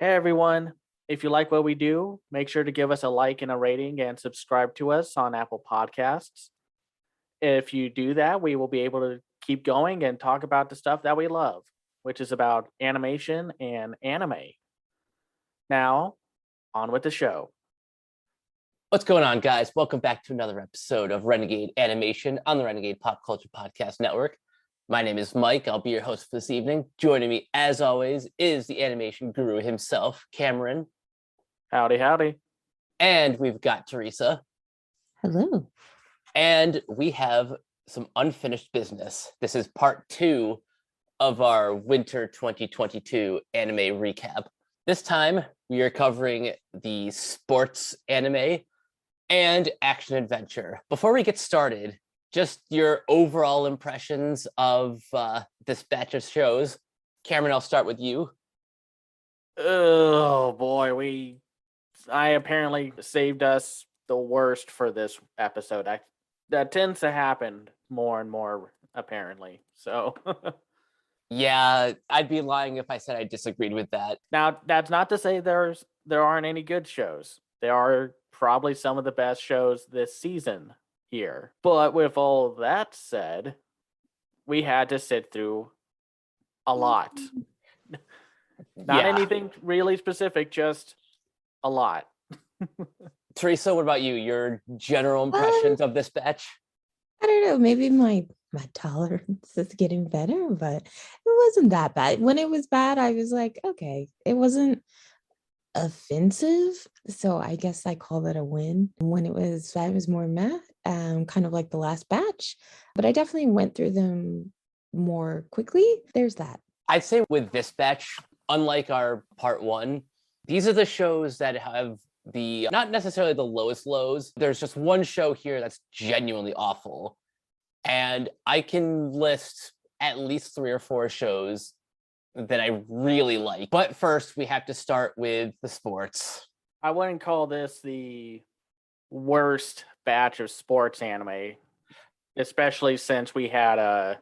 Hey everyone, if you like what we do, make sure to give us a like and a rating and subscribe to us on Apple Podcasts. If you do that, we will be able to keep going and talk about the stuff that we love, which is about animation and anime. Now, on with the show. What's going on, guys? Welcome back to another episode of Renegade Animation on the Renegade Pop Culture Podcast Network. My name is Mike. I'll be your host for this evening. Joining me, as always, is the animation guru himself, Cameron. Howdy, howdy. And we've got Teresa. Hello. And we have some unfinished business. This is part 2 of our winter 2022 anime recap. This time, we are covering the sports anime and action adventure. Before we get started, just your overall impressions of this batch of shows. Cameron, I'll start with you. Oh boy, I apparently saved us the worst for this episode. That tends to happen more and more, apparently. So Yeah, I'd be lying if I said I disagreed with that. now that's not to say there aren't any good shows. There are probably some of the best shows this season here. But with all that said, we had to sit through a lot. Not anything really specific, just a lot. Teresa, what about you? Your general impressions of this batch? I don't know, maybe my tolerance is getting better, but it wasn't that bad. When it was bad, I was like, okay, it wasn't offensive, so I guess I call that a win. When it was bad, it was more meh, kind of like the last batch, but I definitely went through them more quickly. There's that. I'd say with this batch, unlike our part 1, these are the shows that have the not necessarily the lowest lows. There's just one show here that's genuinely awful, and I can list at least 3 or 4 shows that I really like. But first, we have to start with the sports. I wouldn't call this the worst batch of sports anime, especially since we had a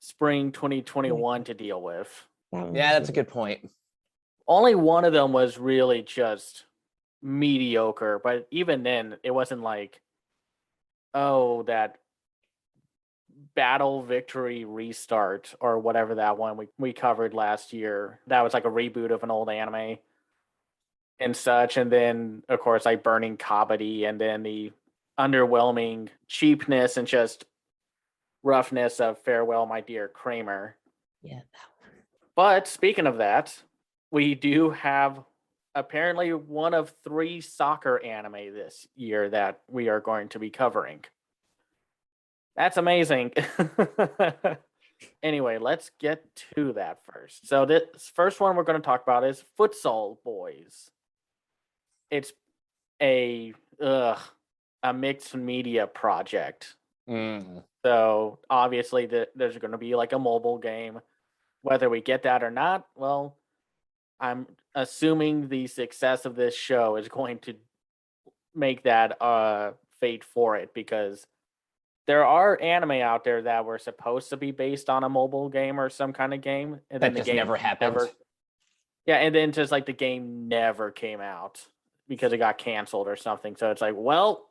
spring 2021 to deal with. Yeah, that's a good point. Only one of them was really just mediocre, but even then, it wasn't like, oh, that Battle Victory Restart or whatever that one we covered last year. That was like a reboot of an old anime and such. And then, of course, like Burning Kabaddi, and then the underwhelming cheapness and just roughness of Farewell, My Dear Kramer. Yeah, that one. But speaking of that, we do have apparently one of 3 soccer anime this year that we are going to be covering. That's amazing. Anyway, let's get to that first. So this first one we're going to talk about is Futsal Boys. It's a mixed media project. So obviously there's going to be like a mobile game. Whether we get that or not, well, I'm assuming the success of this show is going to make that fate for it, because there are anime out there that were supposed to be based on a mobile game or some kind of game, and then That just never happened. Yeah, and then just like the game never came out because it got canceled or something. So it's like, well,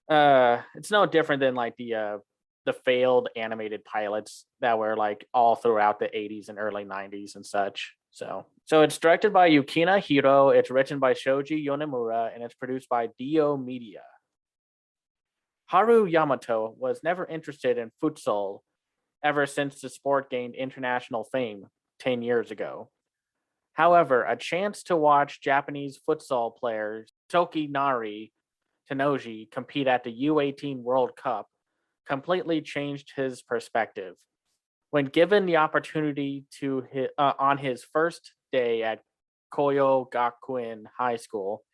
it's no different than like the failed animated pilots that were like all throughout the 80s and early 90s and such. So it's directed by Yukina Hiro, it's written by Shoji Yonemura, and it's produced by Dio Media. Haru Yamato was never interested in futsal ever since the sport gained international fame 10 years ago. However, a chance to watch Japanese futsal players Tokinari Tenoji compete at the U18 World Cup completely changed his perspective. When given the opportunity on his first day at Koyo Gakuen High School,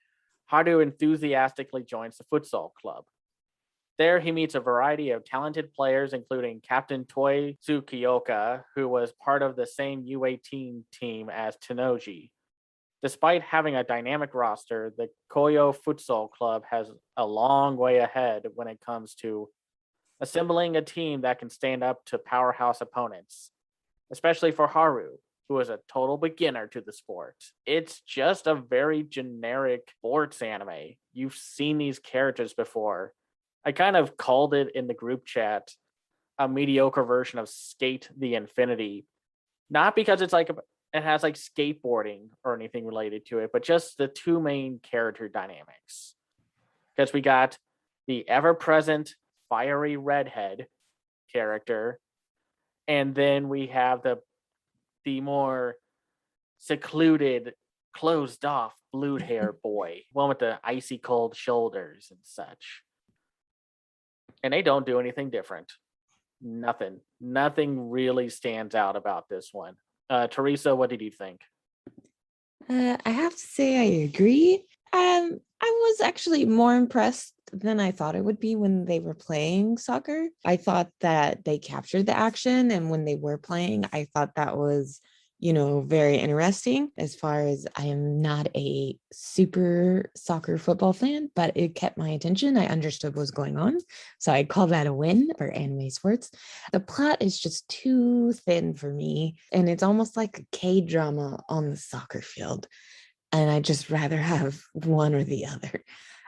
Haru enthusiastically joins the futsal club. There, he meets a variety of talented players, including Captain Toi Tsukioka, who was part of the same U18 team as Tenoji. Despite having a dynamic roster, the Koyo Futsal Club has a long way ahead when it comes to assembling a team that can stand up to powerhouse opponents, especially for Haru, who is a total beginner to the sport. It's just a very generic sports anime. You've seen these characters before. I kind of called it in the group chat a mediocre version of Skate the Infinity. Not because it's like it has like skateboarding or anything related to it, but just the two main character dynamics. Because we got the ever-present fiery redhead character, and then we have the more secluded, closed off blue hair boy, one with the icy cold shoulders and such. And they don't do anything different. Nothing really stands out about this one. Teresa, what did you think? I have to say I agree. I was actually more impressed than I thought it would be when they were playing soccer. I thought that they captured the action, and when they were playing, I thought that was, very interesting. As far as I am not a super soccer football fan, but it kept my attention. I understood what was going on. So I'd call that a win for anime sports. The plot is just too thin for me. And it's almost like a K-drama on the soccer field. And I just rather have one or the other.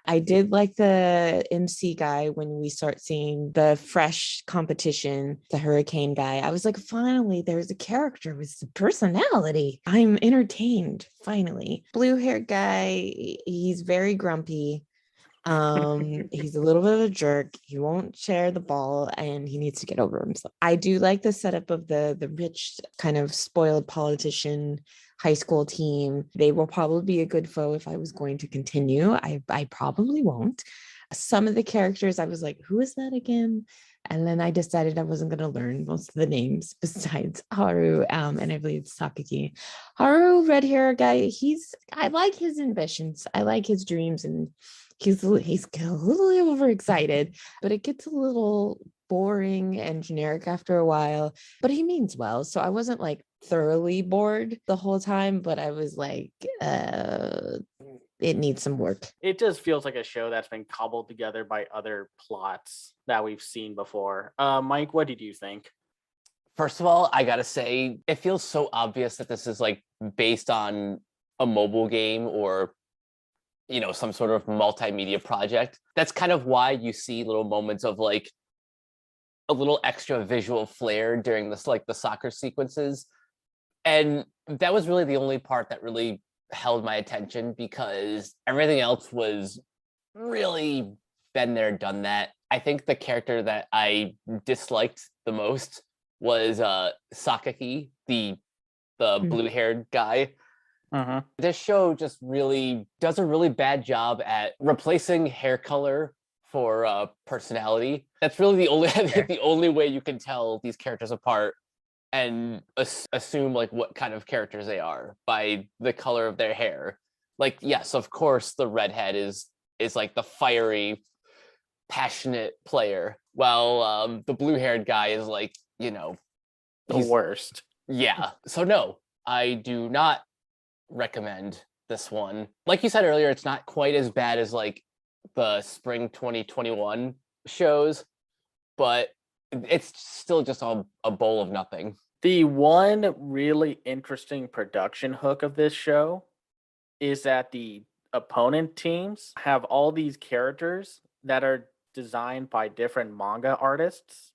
I did like the MC guy when we start seeing the fresh competition, the hurricane guy. I was like, finally, there's a character with some personality. I'm entertained, finally. Blue haired guy, he's very grumpy. He's a little bit of a jerk. He won't share the ball and he needs to get over himself. I do like the setup of the rich, kind of spoiled politician high school team. They will probably be a good foe if I was going to continue. I probably won't. Some of the characters I was like, who is that again? And then I decided I wasn't going to learn most of the names besides Haru, and I believe it's Sakaki. Haru, red hair guy, I like his ambitions. I like his dreams, and he's a little overexcited, but it gets a little boring and generic after a while, but he means well. So I wasn't like thoroughly bored the whole time, but I was like, it needs some work. It just feels like a show that's been cobbled together by other plots that we've seen before. Mike, what did you think? First of all, I gotta say, it feels so obvious that this is like based on a mobile game or some sort of multimedia project. That's kind of why you see little moments of like a little extra visual flair during this, like the soccer sequences. And that was really the only part that really held my attention, because everything else was really been there, done that. I think the character that I disliked the most was Sakaki, the blue-haired guy. This show just really does a really bad job at replacing hair color for personality. That's really the only way you can tell these characters apart and assume like what kind of characters they are by the color of their hair. Like, yes, of course, the redhead is like the fiery, passionate player, while the blue-haired guy is like, the worst. Yeah. So no, I do not recommend this one. Like you said earlier, it's not quite as bad as like the spring 2021 shows, but it's still just a bowl of nothing. The one really interesting production hook of this show is that the opponent teams have all these characters that are designed by different manga artists,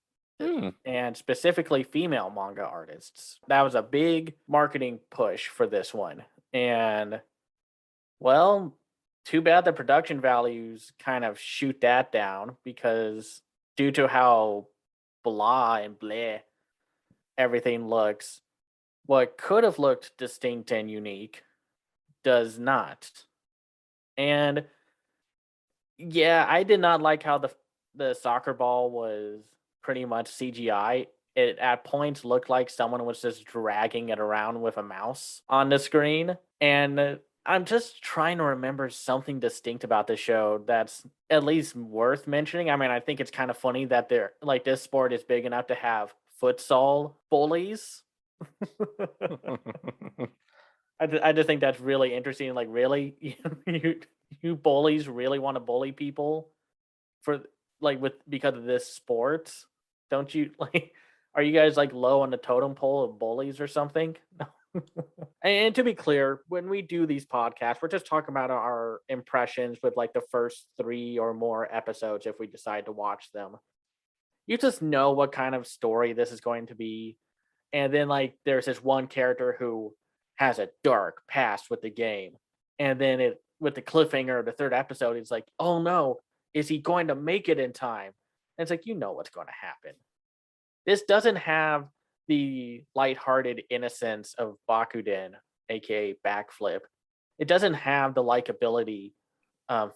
and specifically female manga artists. That was a big marketing push for this one. And, well, too bad the production values kind of shoot that down, because due to how blah and bleh everything looks, what could have looked distinct and unique does not. And yeah, I did not like how the soccer ball was pretty much CGI. It at points looked like someone was just dragging it around with a mouse on the screen. And I'm just trying to remember something distinct about the show that's at least worth mentioning. I mean, I think it's kind of funny that they're like, this sport is big enough to have futsal bullies. I just think that's really interesting. Like, really, you bullies really want to bully people for because of this sport? Don't you like? Are you guys like low on the totem pole of bullies or something? And to be clear, when we do these podcasts, we're just talking about our impressions with like the first 3 or more episodes if we decide to watch them. You just know what kind of story this is going to be. And then like there's this one character who has a dark past with the game. And then it with the cliffhanger of the 3rd episode, it's like, oh no, is he going to make it in time? And it's like, you know what's going to happen. This doesn't have the lighthearted innocence of Bakuden, aka Backflip. It doesn't have the likability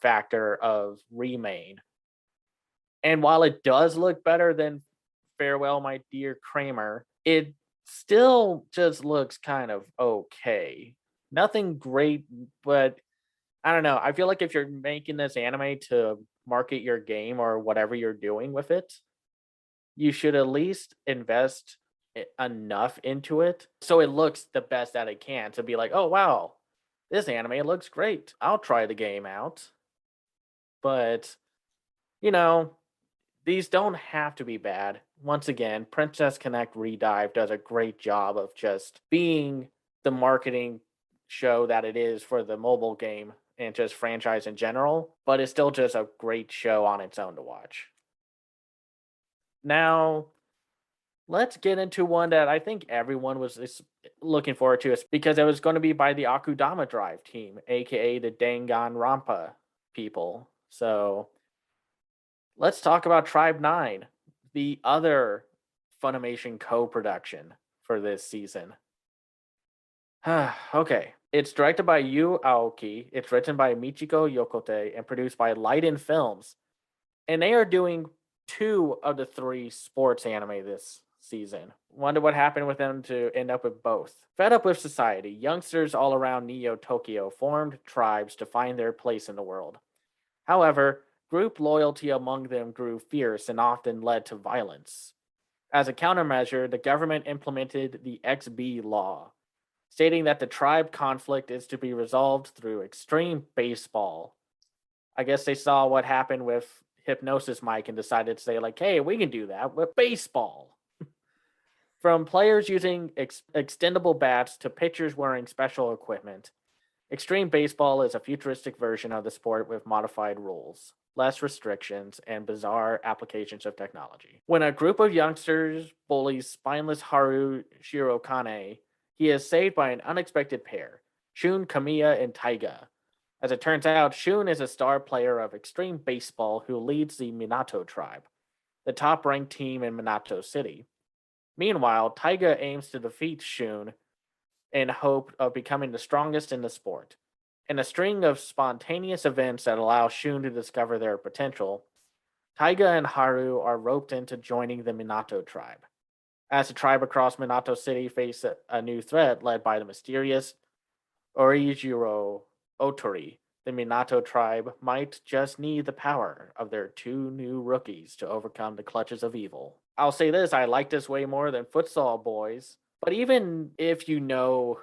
factor of Remain. And while it does look better than Farewell, My Dear Kramer, it still just looks kind of okay. Nothing great, but I don't know. I feel like if you're making this anime to market your game or whatever you're doing with it, you should at least invest enough into it so it looks the best that it can to be like, oh wow, this anime looks great. I'll try the game out. But, you know, these don't have to be bad. Once again, Princess Connect Redive does a great job of just being the marketing show that it is for the mobile game and just franchise in general, but it's still just a great show on its own to watch. Now, let's get into one that I think everyone was looking forward to because it was going to be by the Akudama Drive team, aka the Danganronpa people. So let's talk about Tribe 9, the other Funimation co-production for this season. Okay. It's directed by Yu Aoki. It's written by Michiko Yokote and produced by Leiden Films. And they are doing 2 of the 3 sports anime this season. Wonder what happened with them to end up with both. Fed up with society, youngsters all around Neo Tokyo formed tribes to find their place in the world. However, group loyalty among them grew fierce and often led to violence. As a countermeasure, the government implemented the XB law, stating that the tribe conflict is to be resolved through extreme baseball. I guess they saw what happened with Hypnosis Mike and decided to say, like, hey, we can do that with baseball. From players using extendable bats to pitchers wearing special equipment, extreme baseball is a futuristic version of the sport with modified rules, less restrictions, and bizarre applications of technology. When a group of youngsters bullies spineless Haru Shirokane, he is saved by an unexpected pair, Shun Kamiya and Taiga. As it turns out, Shun is a star player of extreme baseball who leads the Minato tribe, the top-ranked team in Minato City. Meanwhile, Taiga aims to defeat Shun in hope of becoming the strongest in the sport. In a string of spontaneous events that allow Shun to discover their potential, Taiga and Haru are roped into joining the Minato tribe. As the tribe across Minato City face a new threat led by the mysterious Orijiro Otori, the Minato tribe might just need the power of their 2 new rookies to overcome the clutches of evil. I'll say this, I like this way more than Futsal Boys, but even if you know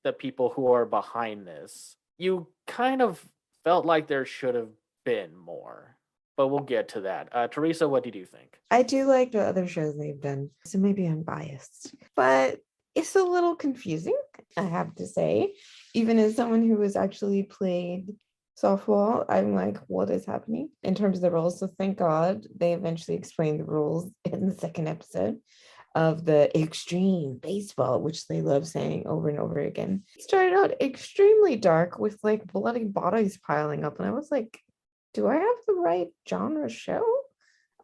the people who are behind this, you kind of felt like there should have been more. But we'll get to that. Teresa, what did you think? I do like the other shows they've done, so maybe I'm biased, but it's a little confusing, I have to say. Even as someone who has actually played softball, I'm like, what is happening in terms of the rules? So thank God they eventually explained the rules in the 2nd episode of the extreme baseball, which they love saying over and over again. It started out extremely dark with like bloody bodies piling up, and I was like, do I have the right genre show?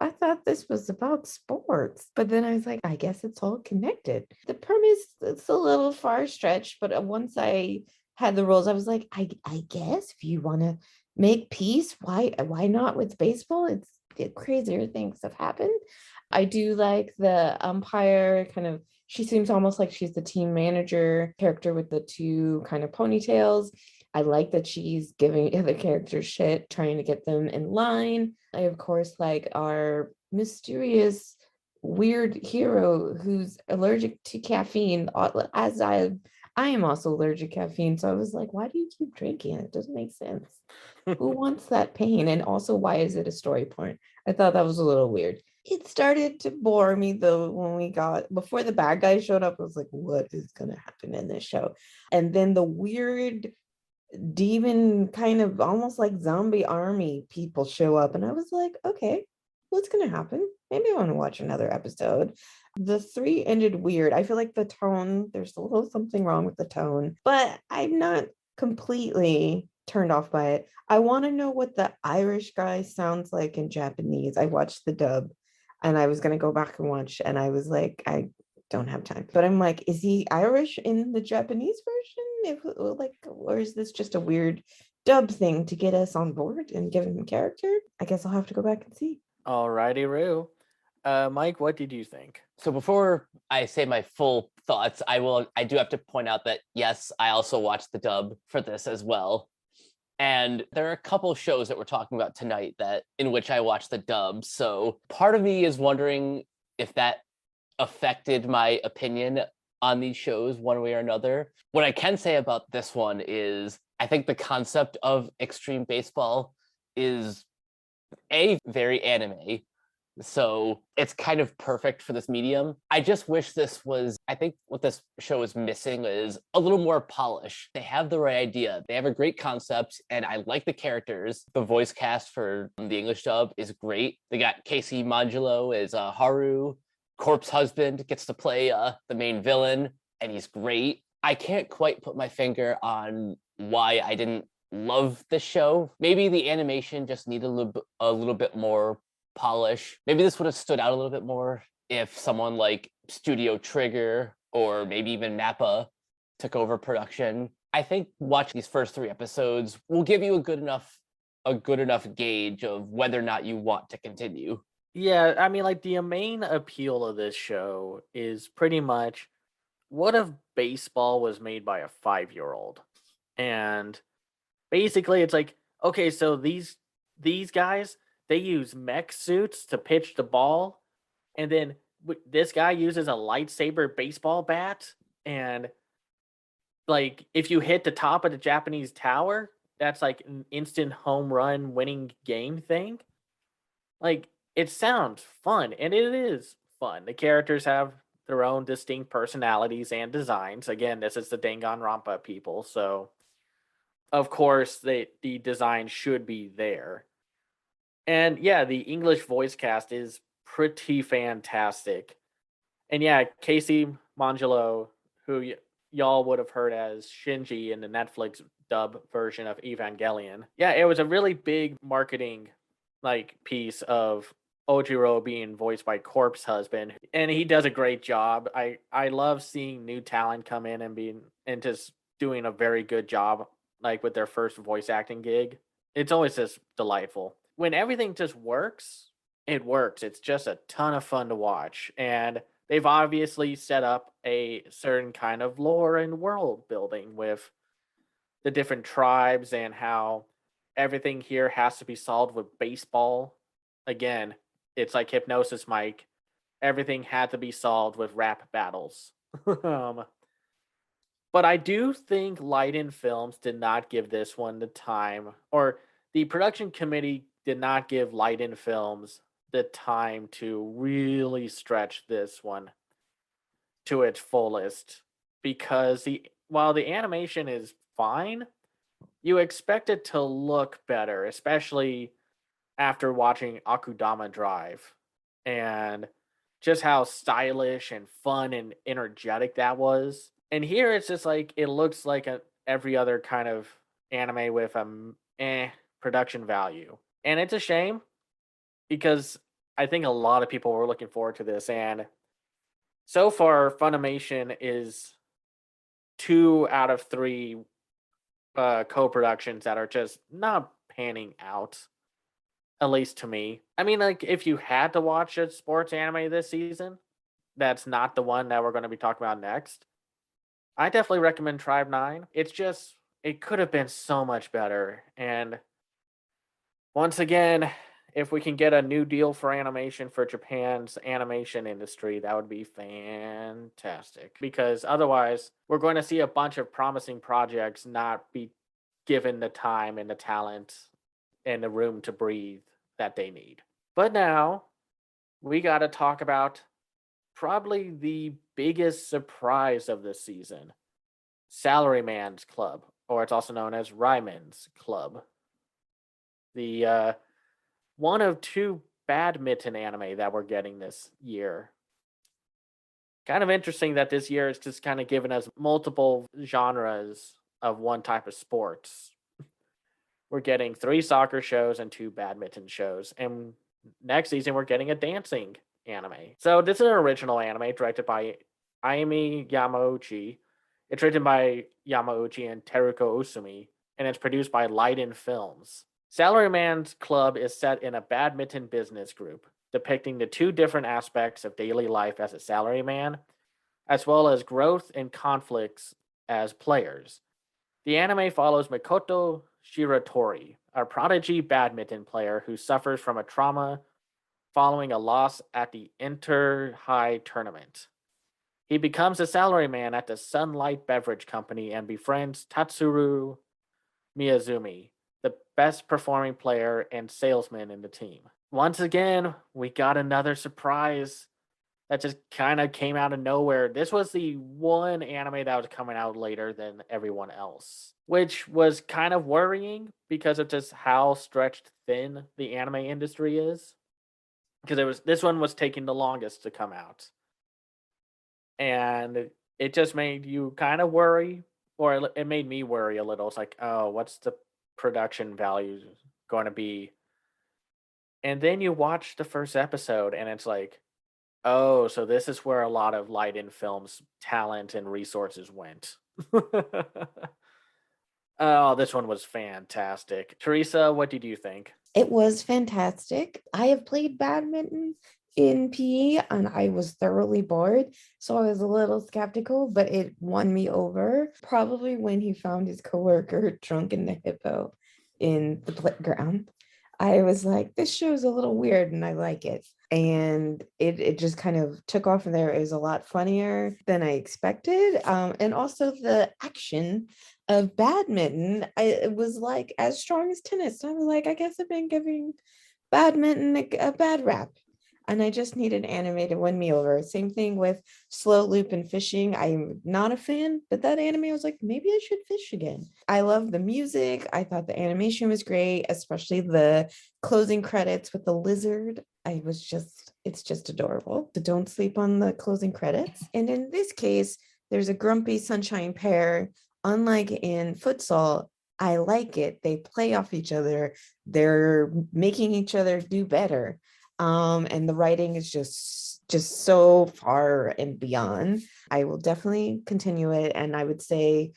I thought this was about sports, but then I was like, I guess it's all connected. The premise, it's a little far stretched, but once I had the rules, I was like, I guess if you want to make peace, why not with baseball? It's crazier things have happened. I do like the umpire kind of, she seems almost like she's the team manager character with the 2 kind of ponytails. I like that she's giving other characters shit, trying to get them in line. I, of course, like our mysterious, weird hero who's allergic to caffeine, as I am also allergic to caffeine. So I was like, why do you keep drinking? It doesn't make sense. Who wants that pain? And also, why is it a story point? I thought that was a little weird. It started to bore me though when we got before the bad guy showed up. I was like, what is gonna happen in this show? And then the weird demon kind of almost like zombie army people show up, and I was like, okay, what's gonna happen? Maybe I want to watch another episode. The three ended weird. I feel like the tone, there's a little something wrong with the tone, but I'm not completely turned off by it. I want to know what the Irish guy sounds like in Japanese. I watched the dub and I was going to go back and watch, and I was like, I don't have time. But I'm like, is he Irish in the Japanese version? If like, or is this just a weird dub thing to get us on board and give him character? I guess I'll have to go back and see. Alrighty, Roo. Mike, what did you think? So before I say my full thoughts, I do have to point out that yes, I also watched the dub for this as well. And there are a couple shows that we're talking about tonight that in which I watched the dub. So part of me is wondering if that affected my opinion on these shows one way or another. What I can say about this one is I think the concept of extreme baseball is very anime. So it's kind of perfect for this medium. I just wish I think what this show is missing is a little more polish. They have the right idea. They have a great concept, and I like the characters. The voice cast for the English dub is great. They got Casey Mangelow as Haru. Corpse Husband gets to play the main villain, and he's great. I can't quite put my finger on why I didn't love the show. Maybe the animation just needed a little bit more polish. Maybe this would have stood out a little bit more if someone like Studio Trigger or maybe even Nappa took over production. I think watching these first 3 episodes will give you a good enough gauge of whether or not you want to continue. Yeah, I mean, like the main appeal of this show is pretty much what if baseball was made by a 5-year-old? And basically it's like, okay, so these guys, they use mech suits to pitch the ball, and then this guy uses a lightsaber baseball bat, and like if you hit the top of the Japanese tower, that's like an instant home run winning game thing. Like it sounds fun, and it is fun. The characters have their own distinct personalities and designs. Again, this is the Danganronpa people, so of course the design should be there. And yeah, the English voice cast is pretty fantastic. And yeah, Casey Mangelow, who y'all would have heard as Shinji in the Netflix dub version of Evangelion. Yeah, it was a really big marketing like piece of Ojiro being voiced by Corpse Husband, and he does a great job. I love seeing new talent come in and just doing a very good job like with their first voice acting gig. It's always just delightful. When everything just works, it works. It's just a ton of fun to watch. And they've obviously set up a certain kind of lore and world building with the different tribes and how everything here has to be solved with baseball. Again, it's like Hypnosis Mike. Everything had to be solved with rap battles. um, but I do think Leiden Films did not give this one the time, or the production committee did not give Leiden Films the time to really stretch this one to its fullest, because while the animation is fine, you expect it to look better, especially after watching Akudama Drive and just how stylish and fun and energetic that was. And here it's just like it looks like every other kind of anime with production value. And it's a shame because I think a lot of people were looking forward to this, and so far Funimation is 2 out of 3 co-productions that are just not panning out, at least to me. I mean, like if you had to watch a sports anime this season, that's not the one that we're going to be talking about next, I definitely recommend Tribe 9. It's just it could have been so much better. And once again, if we can get a new deal for animation for Japan's animation industry, that would be fantastic. Because otherwise, we're going to see a bunch of promising projects not be given the time and the talent and the room to breathe that they need. But now, we got to talk about probably the biggest surprise of the season, Salaryman's Club, or it's also known as Ryman's Club. The one of two badminton anime that we're getting this year. Kind of interesting that this year it's just kind of given us multiple genres of one type of sports. We're getting 3 soccer shows and 2 badminton shows. And next season, we're getting a dancing anime. So, this is an original anime directed by Ayumi Yamauchi. It's written by Yamauchi and Teruko Usumi, and it's produced by Leiden Films. Salaryman's Club is set in a badminton business group, depicting the 2 different aspects of daily life as a salaryman, as well as growth and conflicts as players. The anime follows Mikoto Shiratori, a prodigy badminton player who suffers from a trauma following a loss at the Inter-High tournament. He becomes a salaryman at the Sunlight Beverage Company and befriends Tatsuru Miyazumi, the best performing player and salesman in the team. Once again, we got another surprise that just kind of came out of nowhere. This was the one anime that was coming out later than everyone else, which was kind of worrying because of just how stretched thin the anime industry is. Because this one was taking the longest to come out, and it just made you kind of worry, or it made me worry a little. It's like, oh, what's the production value going to be? And then you watch the first episode, and it's like, oh, so this is where a lot of Leiden Films talent and resources went. Oh, this one was fantastic. Teresa, what did you think? It was fantastic. I have played badminton in PE and I was thoroughly bored. So I was a little skeptical, but it won me over. Probably when he found his coworker drunk in the hippo in the playground. I was like, this show's a little weird and I like it. And it just kind of took off from there. It was a lot funnier than I expected. And also the action of badminton, it was like as strong as tennis. I was like, I guess I've been giving badminton a bad rap. And I just needed anime to win me over. Same thing with slow loop and fishing. I'm not a fan, but that anime, I was like, maybe I should fish again. I love the music. I thought the animation was great, especially the closing credits with the lizard. It's just adorable. So don't sleep on the closing credits. And in this case, there's a grumpy sunshine pair. Unlike in futsal, I like it. They play off each other. They're making each other do better. And the writing is just so far and beyond. I will definitely continue it. And I would say,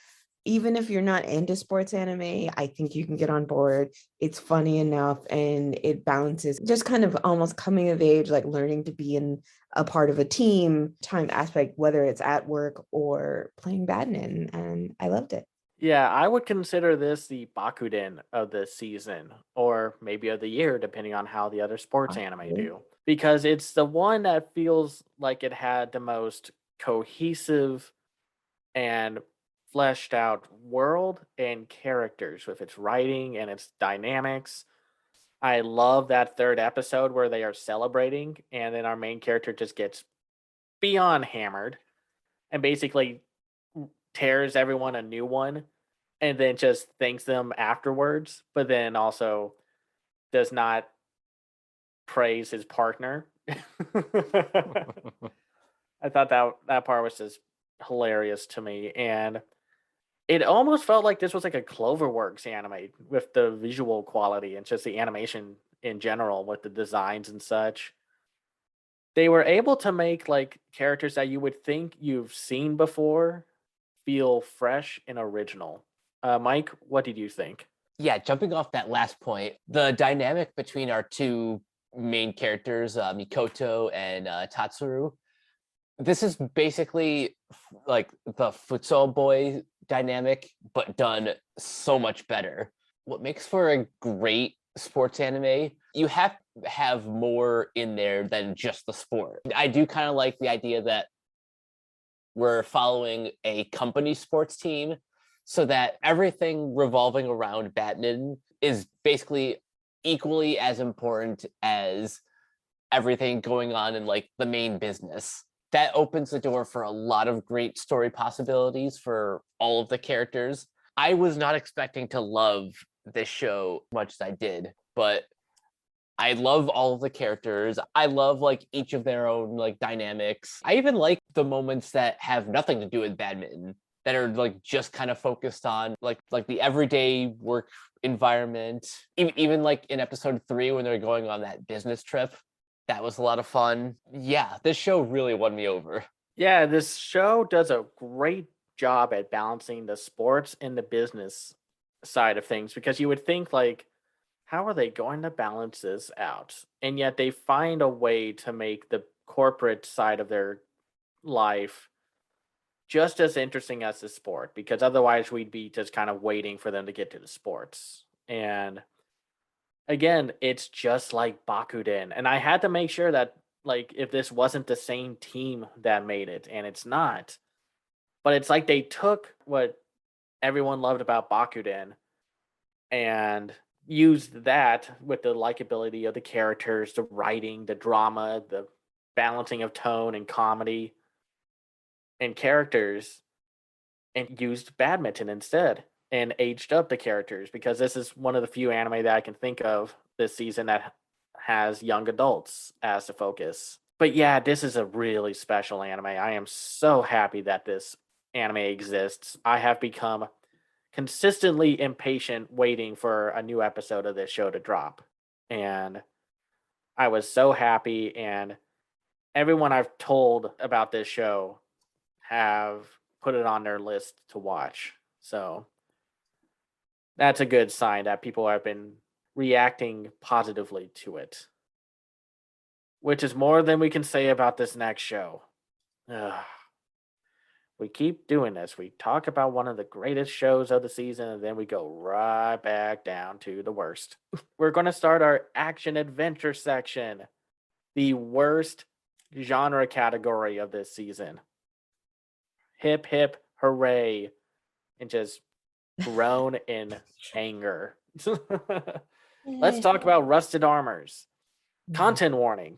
even if you're not into sports anime, I think you can get on board. It's funny enough and it balances just kind of almost coming of age, like learning to be in a part of a team time aspect, whether it's at work or playing badminton. And I loved it. Yeah, I would consider this the Bakuden of the season, or maybe of the year, depending on how the other sports anime do. Because it's the one that feels like it had the most cohesive and fleshed out world and characters with its writing and its dynamics. I love that 3rd episode where they are celebrating, and then our main character just gets beyond hammered and basically tears everyone a new one and then just thanks them afterwards, but then also does not praise his partner. I thought that part was just hilarious to me, and it almost felt like this was like a Cloverworks anime with the visual quality and just the animation in general with the designs and such. They were able to make like characters that you would think you've seen before feel fresh and original. Mike, what did you think? Yeah, jumping off that last point, the dynamic between our 2 main characters, Mikoto and Tatsuru, this is basically like the futsal boy dynamic, but done so much better. What makes for a great sports anime, you have to have more in there than just the sport. I do kind of like the idea that we're following a company sports team so that everything revolving around badminton is basically equally as important as everything going on in like the main business. That opens the door for a lot of great story possibilities for all of the characters. I was not expecting to love this show much as I did, but I love all of the characters. I love like each of their own like dynamics. I even like the moments that have nothing to do with badminton, that are like just kind of focused on like the everyday work environment. Even like in episode 3 when they're going on that business trip, that was a lot of fun. Yeah, this show really won me over. Yeah, this show does a great job at balancing the sports and the business side of things, because you would think like, how are they going to balance this out? And yet they find a way to make the corporate side of their life just as interesting as the sport, because otherwise we'd be just kind of waiting for them to get to the sports. And again, it's just like Bakuden. And I had to make sure that like if this wasn't the same team that made it, and it's not. But it's like they took what everyone loved about Bakuden and used that with the likability of the characters, the writing, the drama, the balancing of tone and comedy and characters, and used badminton instead and aged up the characters, because this is one of the few anime that I can think of this season that has young adults as the focus. But yeah, this is a really special anime. I am so happy that this anime exists. I have become consistently impatient waiting for a new episode of this show to drop. And I was so happy, and everyone I've told about this show have put it on their list to watch. So that's a good sign that people have been reacting positively to it, which is more than we can say about this next show. Ugh. We keep doing this. We talk about one of the greatest shows of the season, and then we go right back down to the worst. We're going to start our action adventure section, the worst genre category of this season. Hip, hip, hooray, and just groan in anger. Let's talk about Rusted Armors. Content warning.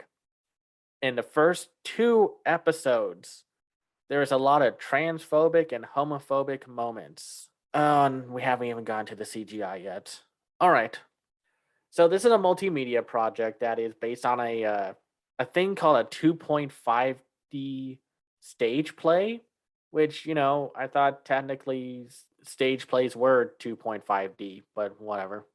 In the first 2 episodes, there is a lot of transphobic and homophobic moments. Oh, and we haven't even gotten to the CGI yet. All right. So this is a multimedia project that is based on a thing called a 2.5D stage play, which, I thought technically stage plays were 2.5D, but whatever.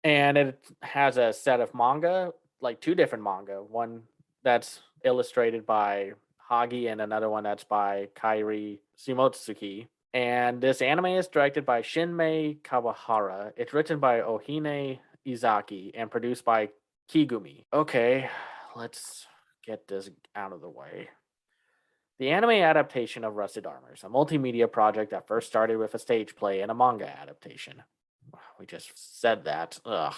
And it has a set of manga, like 2 different manga. One that's illustrated by Hagi and another one that's by Kairi Shimotsuki. And this anime is directed by Shinmei Kawahara. It's written by Ohine Izaki and produced by Kigumi. Okay, let's get this out of the way. The anime adaptation of Rusted Armors, a multimedia project that first started with a stage play and a manga adaptation. We just said that. Ugh.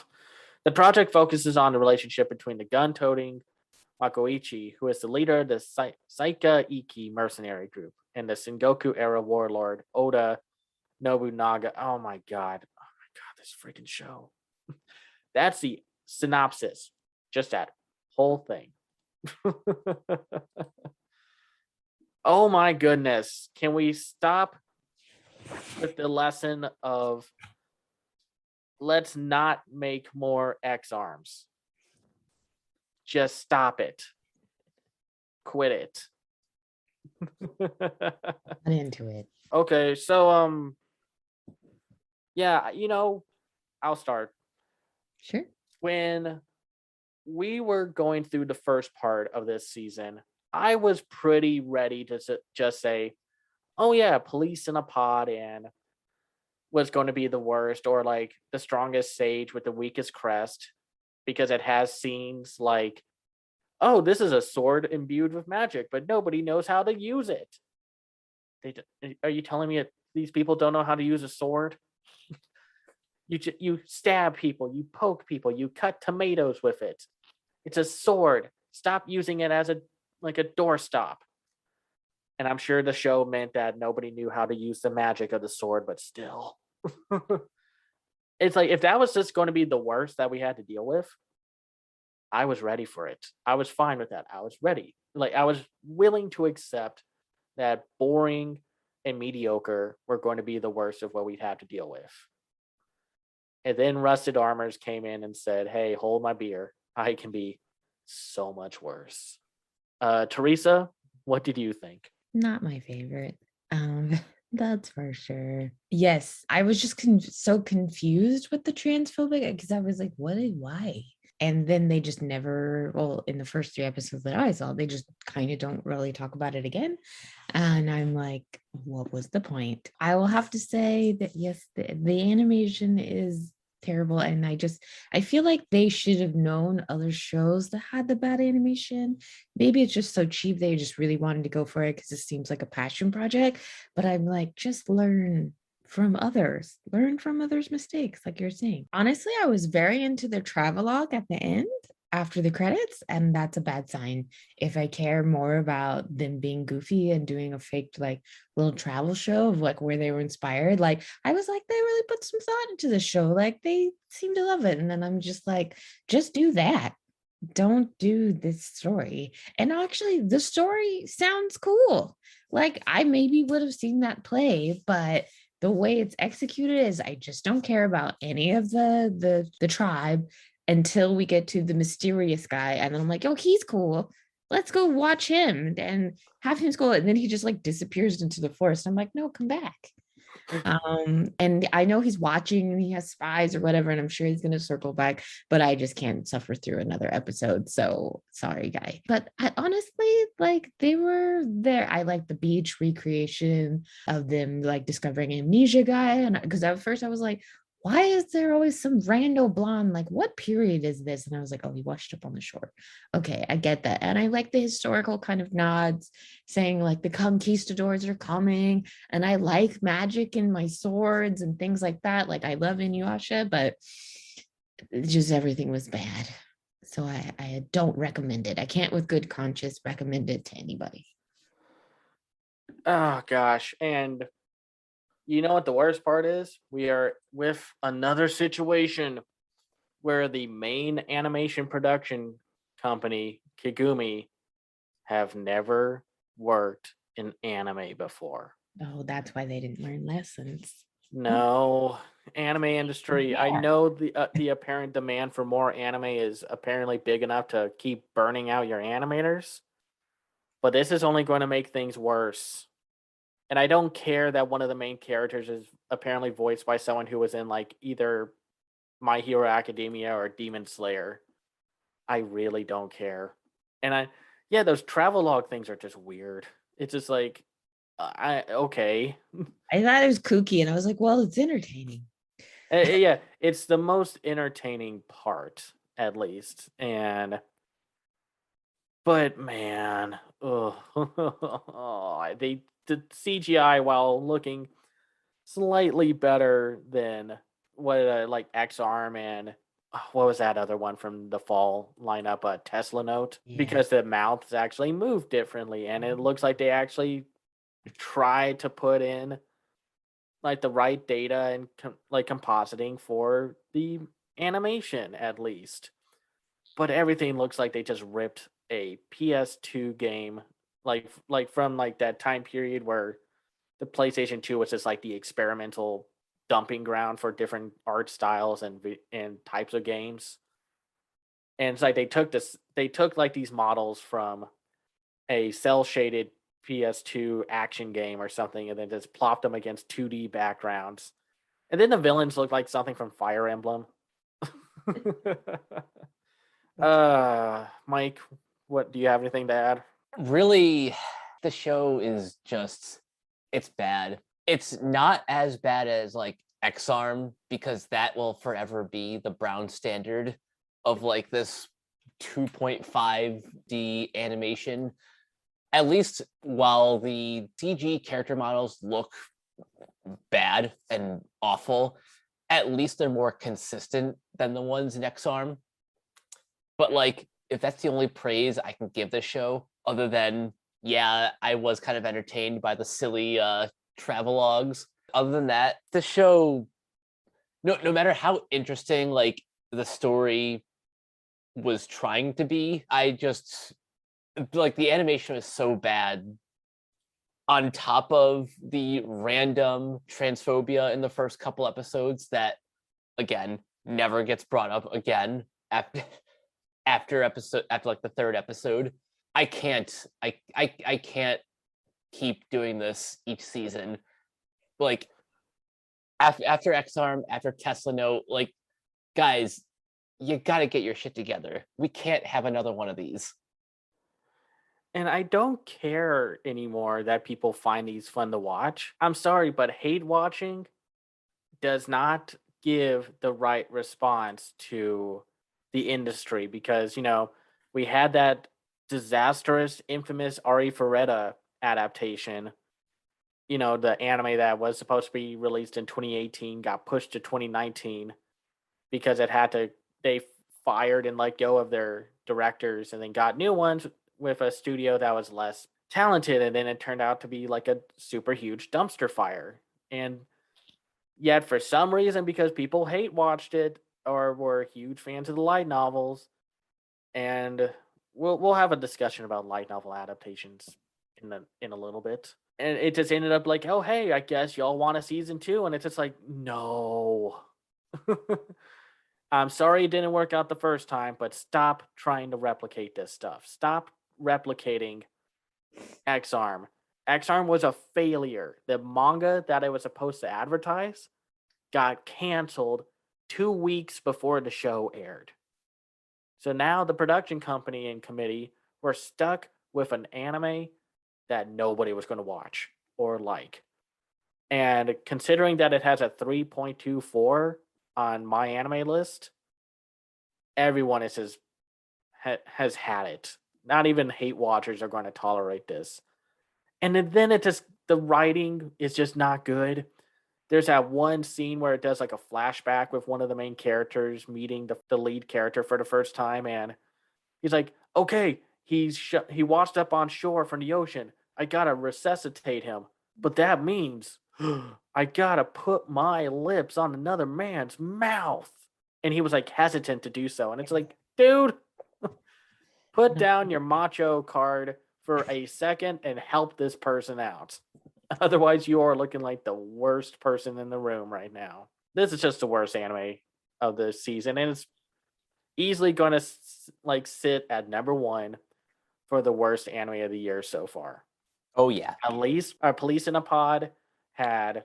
The project focuses on the relationship between the gun-toting Makoichi, who is the leader of the Saika Iki mercenary group, and the Sengoku-era warlord Oda Nobunaga. Oh my god, this freaking show. That's the synopsis. Just that whole thing. Oh my goodness. Can we stop with the lesson of let's not make more X arms? Just stop it. Quit it. Not into it. Okay, so yeah, I'll start. Sure. When we were going through the first part of this season, I was pretty ready to just say, "Oh yeah, police in a pod and was going to be the worst, or like the strongest sage with the weakest crest," because it has scenes like, oh, this is a sword imbued with magic, but nobody knows how to use it. Are you telling me that these people don't know how to use a sword? You stab people, you poke people, you cut tomatoes with it. It's a sword. Stop using it as a doorstop. And I'm sure the show meant that nobody knew how to use the magic of the sword, but still. It's like if that was just going to be the worst that we had to deal with, I was ready for it. I was fine with that. I was ready. Like I was willing to accept that boring and mediocre were going to be the worst of what we'd have to deal with. And then Rusted Armors came in and said, "Hey, hold my beer. I can be so much worse." Teresa, what did you think? Not my favorite. Um, that's for sure. Yes, I was just so confused with the transphobic because I was like, why? And then they just never, well, in the first 3 episodes that I saw, they just kind of don't really talk about it again. And I'm like, what was the point? I will have to say that yes, the animation is terrible. And I feel like they should have known other shows that had the bad animation. Maybe it's just so cheap they just really wanted to go for it because it seems like a passion project. But I'm like, just learn from others' mistakes, like you're saying. Honestly, I was very into their travelogue at the end after the credits, and that's a bad sign. If I care more about them being goofy and doing a fake like little travel show of like where they were inspired, like I was like, they really put some thought into the show, like they seem to love it. And then I'm just like, just do that, don't do this story. And actually the story sounds cool. Like I maybe would have seen that play, but the way it's executed is I just don't care about any of the tribe until we get to the mysterious guy. And then I'm like, oh, he's cool. Let's go watch him and have him school. And then he just like disappears into the forest. I'm like, no, come back. And I know he's watching and he has spies or whatever, and I'm sure he's gonna circle back, but I just can't suffer through another episode. So sorry, guy. But I honestly like they were there. I like the beach recreation of them like discovering amnesia guy. And because at first I was like, why is there always some rando blonde? Like, what period is this? And I was like, oh, he washed up on the shore. Okay, I get that. And I like the historical kind of nods saying like the conquistadors are coming. And I like magic in my swords and things like that. Like I love Inuyasha, but just everything was bad. So I don't recommend it. I can't with good conscience recommend it to anybody. Oh gosh. And you know what the worst part is? We are with another situation where the main animation production company, Kigumi, have never worked in anime before. Oh, that's why they didn't learn lessons. No, anime industry. I Yeah. know the apparent demand for more anime is apparently big enough to keep burning out your animators, but this is only going to make things worse. And I don't care that one of the main characters is apparently voiced by someone who was in like either My Hero Academia or Demon Slayer. I really don't care. And yeah, those travelogue things are just weird. It's just like, okay. I thought it was kooky and I was like, well, it's entertaining. Yeah, it's the most entertaining part, at least. But man, ugh. The CGI, while looking slightly better than what like X Arm and what was that other one from the fall lineup, Tesla Note, Yeah. because the mouths actually move differently, and it looks like they actually tried to put in like the right data and like compositing for the animation at least. But everything looks like they just ripped a PS2 game, like from like that time period where the PlayStation 2 was just like the experimental dumping ground for different art styles and types of games. And it's like they took like these models from a cell shaded PS2 action game or something, and then just plopped them against 2D backgrounds. And then the villains look like something from Fire Emblem. Mike, what do you have anything to add? Really, the show is just, it's bad. It's not as bad as like X-Arm, because that will forever be the brown standard of like this 2.5D animation. At least while the DG character models look bad and awful, at least they're more consistent than the ones in X-Arm. But like, if that's the only praise I can give this show, other than, yeah, I was kind of entertained by the silly travelogues. Other than that, the show, no matter how interesting like the story was trying to be. I just like the animation was so bad on top of the random transphobia in the first couple episodes that again never gets brought up again after like the third episode. I can't keep doing this each season. Like after X-Arm, after Tesla Note, like guys, you got to get your shit together. We can't have another one of these. And I don't care anymore that people find these fun to watch. I'm sorry, but hate watching does not give the right response to the industry because, we had that disastrous, infamous Ari Ferretta adaptation. The anime that was supposed to be released in 2018 got pushed to 2019 because they fired and let go of their directors and then got new ones with a studio that was less talented. And then it turned out to be like a super huge dumpster fire. And yet, for some reason, because people hate watched it or were huge fans of the light novels, and we'll have a discussion about light novel adaptations in a little bit. And it just ended up like, oh hey, I guess y'all want a season 2, and it's just like, no. I'm sorry it didn't work out the first time, but stop trying to replicate this stuff. Stop replicating X-Arm. X-Arm was a failure. The manga that it was supposed to advertise got canceled 2 weeks before the show aired. So now the production company and committee were stuck with an anime that nobody was going to watch or like. And considering that it has a 3.24 on my anime list, everyone has had it. Not even hate watchers are going to tolerate this. And then the writing is just not good. There's that one scene where it does like a flashback with one of the main characters meeting the lead character for the first time, and he's like, "Okay, he washed up on shore from the ocean. I gotta resuscitate him, but that means I gotta put my lips on another man's mouth." And he was like hesitant to do so, and it's like, dude, put down your macho card for a second and help this person out. Otherwise, you are looking like the worst person in the room right now. This is just the worst anime of the season, and it's easily going to sit at number 1 for the worst anime of the year so far. Oh yeah. At least Police in a Pod had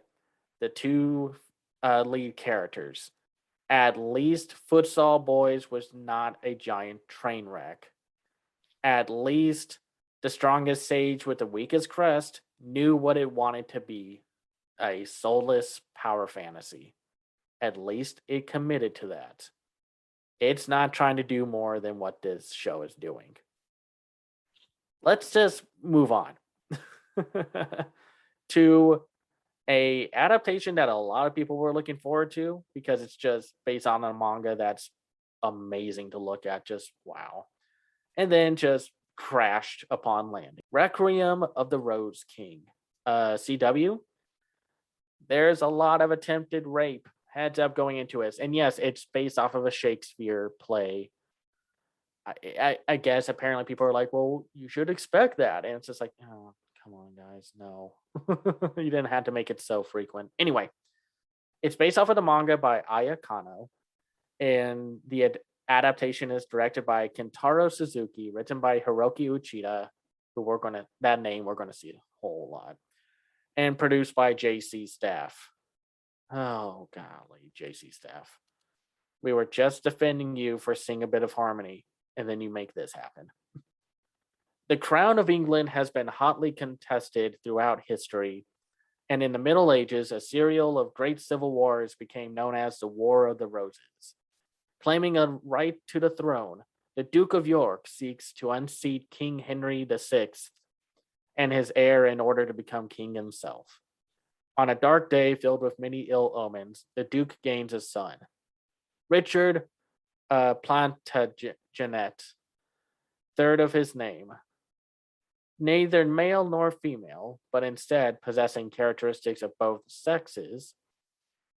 the 2 lead characters. At least Futsal Boys was not a giant train wreck. At least The Strongest Sage with the Weakest Crest knew what it wanted to be, a soulless power fantasy. At least it committed to that. It's not trying to do more than what this show is doing. Let's just move on to a adaptation that a lot of people were looking forward to because it's just based on a manga that's amazing to look at. Just wow. And then just crashed upon landing. Requiem of the Rose King. CW, there's a lot of attempted rape. Heads up going into it. And yes, it's based off of a Shakespeare play. I guess apparently people are like, well, you should expect that. And it's just like, oh, come on, guys. No. You didn't have to make it so frequent. Anyway, it's based off of the manga by Aya Kano. And the adaptation is directed by Kentaro Suzuki, written by Hiroki Uchida, who we're going to see a whole lot, and produced by JC Staff. Oh, golly, JC Staff. We were just defending you for Sing a Bit of Harmony, and then you make this happen. The crown of England has been hotly contested throughout history, and in the Middle Ages, a serial of great civil wars became known as the War of the Roses. Claiming a right to the throne, the Duke of York seeks to unseat King Henry VI and his heir in order to become king himself. On a dark day filled with many ill omens, the Duke gains a son, Richard Plantagenet, third of his name. Neither male nor female, but instead possessing characteristics of both sexes,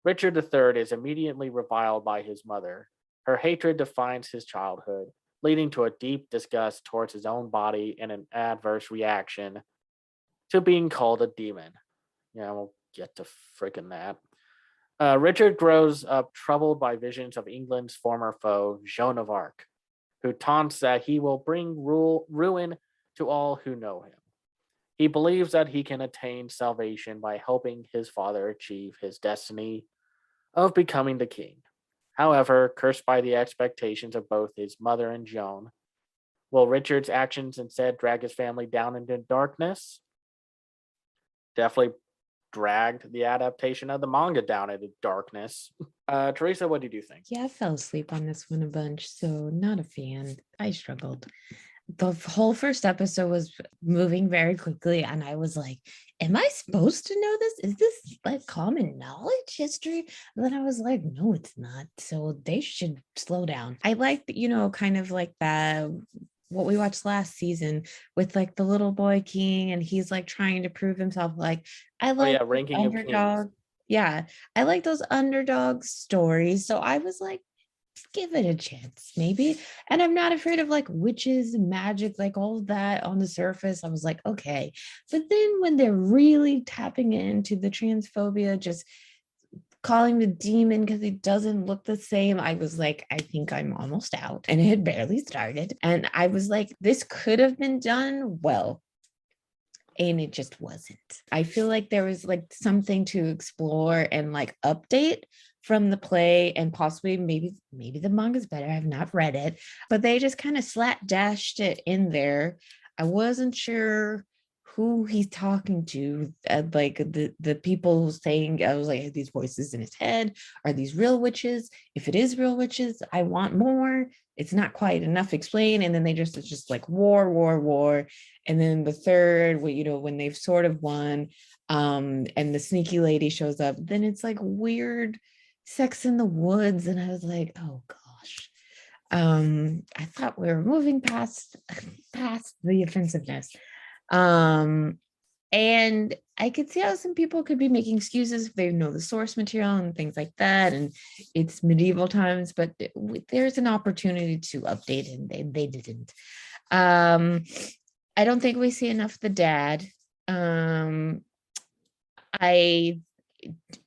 Richard III is immediately reviled by his mother. Her hatred defines his childhood. leading to a deep disgust towards his own body and an adverse reaction to being called a demon. Yeah, we'll get to freaking that. Richard grows up troubled by visions of England's former foe, Joan of Arc, who taunts that he will bring ruin to all who know him. He believes that he can attain salvation by helping his father achieve his destiny of becoming the king. However, cursed by the expectations of both his mother and Joan, will Richard's actions instead drag his family down into darkness? Definitely dragged the adaptation of the manga down into darkness. Teresa, what did you think? Yeah, I fell asleep on this one a bunch, so not a fan. I struggled. The whole first episode was moving very quickly, and I was like, am I supposed to know this? Is this like common knowledge history? And then I was like, no, it's not. So they should slow down. I like, kind of like that what we watched last season with like the little boy king, and he's like trying to prove himself. Like, I Oh like yeah, ranking of kings. underdog. Yeah, I like those underdog stories. So I was like, give it a chance, maybe. And I'm not afraid of like witches, magic, like all of that on the surface. I was like, okay. But then when they're really tapping into the transphobia, just calling the demon because he doesn't look the same, I was like, I think I'm almost out. And it had barely started. And I was like, this could have been done well. And it just wasn't. I feel like there was like something to explore and like update from the play, and possibly maybe the manga's better. I've not read it, but they just kind of slapdashed it in there. I wasn't sure who he's talking to, like the people saying, I was like, are these voices in his head? Are these real witches? If it is real witches, I want more. It's not quite enough explained. And then it's just like war. And then the third, when they've sort of won, and the sneaky lady shows up, then it's like weird Sex in the Woods. And I was like, oh gosh. I thought we were moving past the offensiveness. And I could see how some people could be making excuses if they know the source material and things like that, and it's medieval times, but there's an opportunity to update, and they didn't. I don't think we see enough of the dad.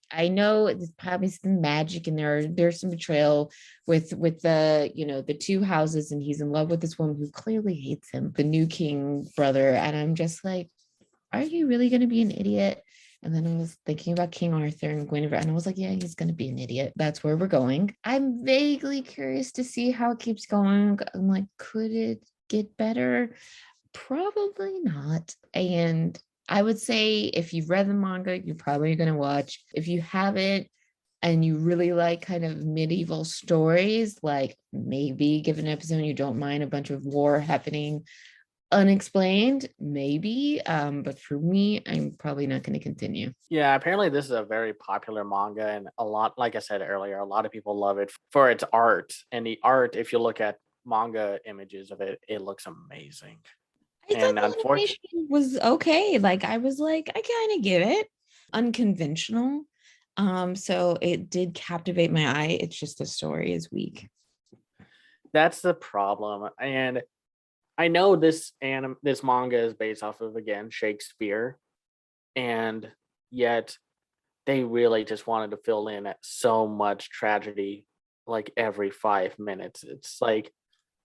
I know there's probably some magic, and there's some betrayal with the the two houses, and he's in love with this woman who clearly hates him, the new king brother. And I'm just like, are you really going to be an idiot? And then I was thinking about King Arthur and Guinevere, and I was like, yeah, he's going to be an idiot. That's where we're going. I'm vaguely curious to see how it keeps going. I'm like, could it get better? Probably not. And I would say if you've read the manga, you're probably going to watch. If you haven't, and you really like kind of medieval stories, like maybe give an episode, you don't mind a bunch of war happening unexplained, maybe. But for me, I'm probably not going to continue. Yeah, apparently this is a very popular manga, and a lot, like I said earlier, a lot of people love it for its art. And the art, if you look at manga images of it, it looks amazing. I thought the animation was okay. Like, I was like, I kind of get it. Unconventional. So it did captivate my eye. It's just the story is weak. That's the problem. And I know this manga is based off of, again, Shakespeare, and yet they really just wanted to fill in so much tragedy like every 5 minutes. It's like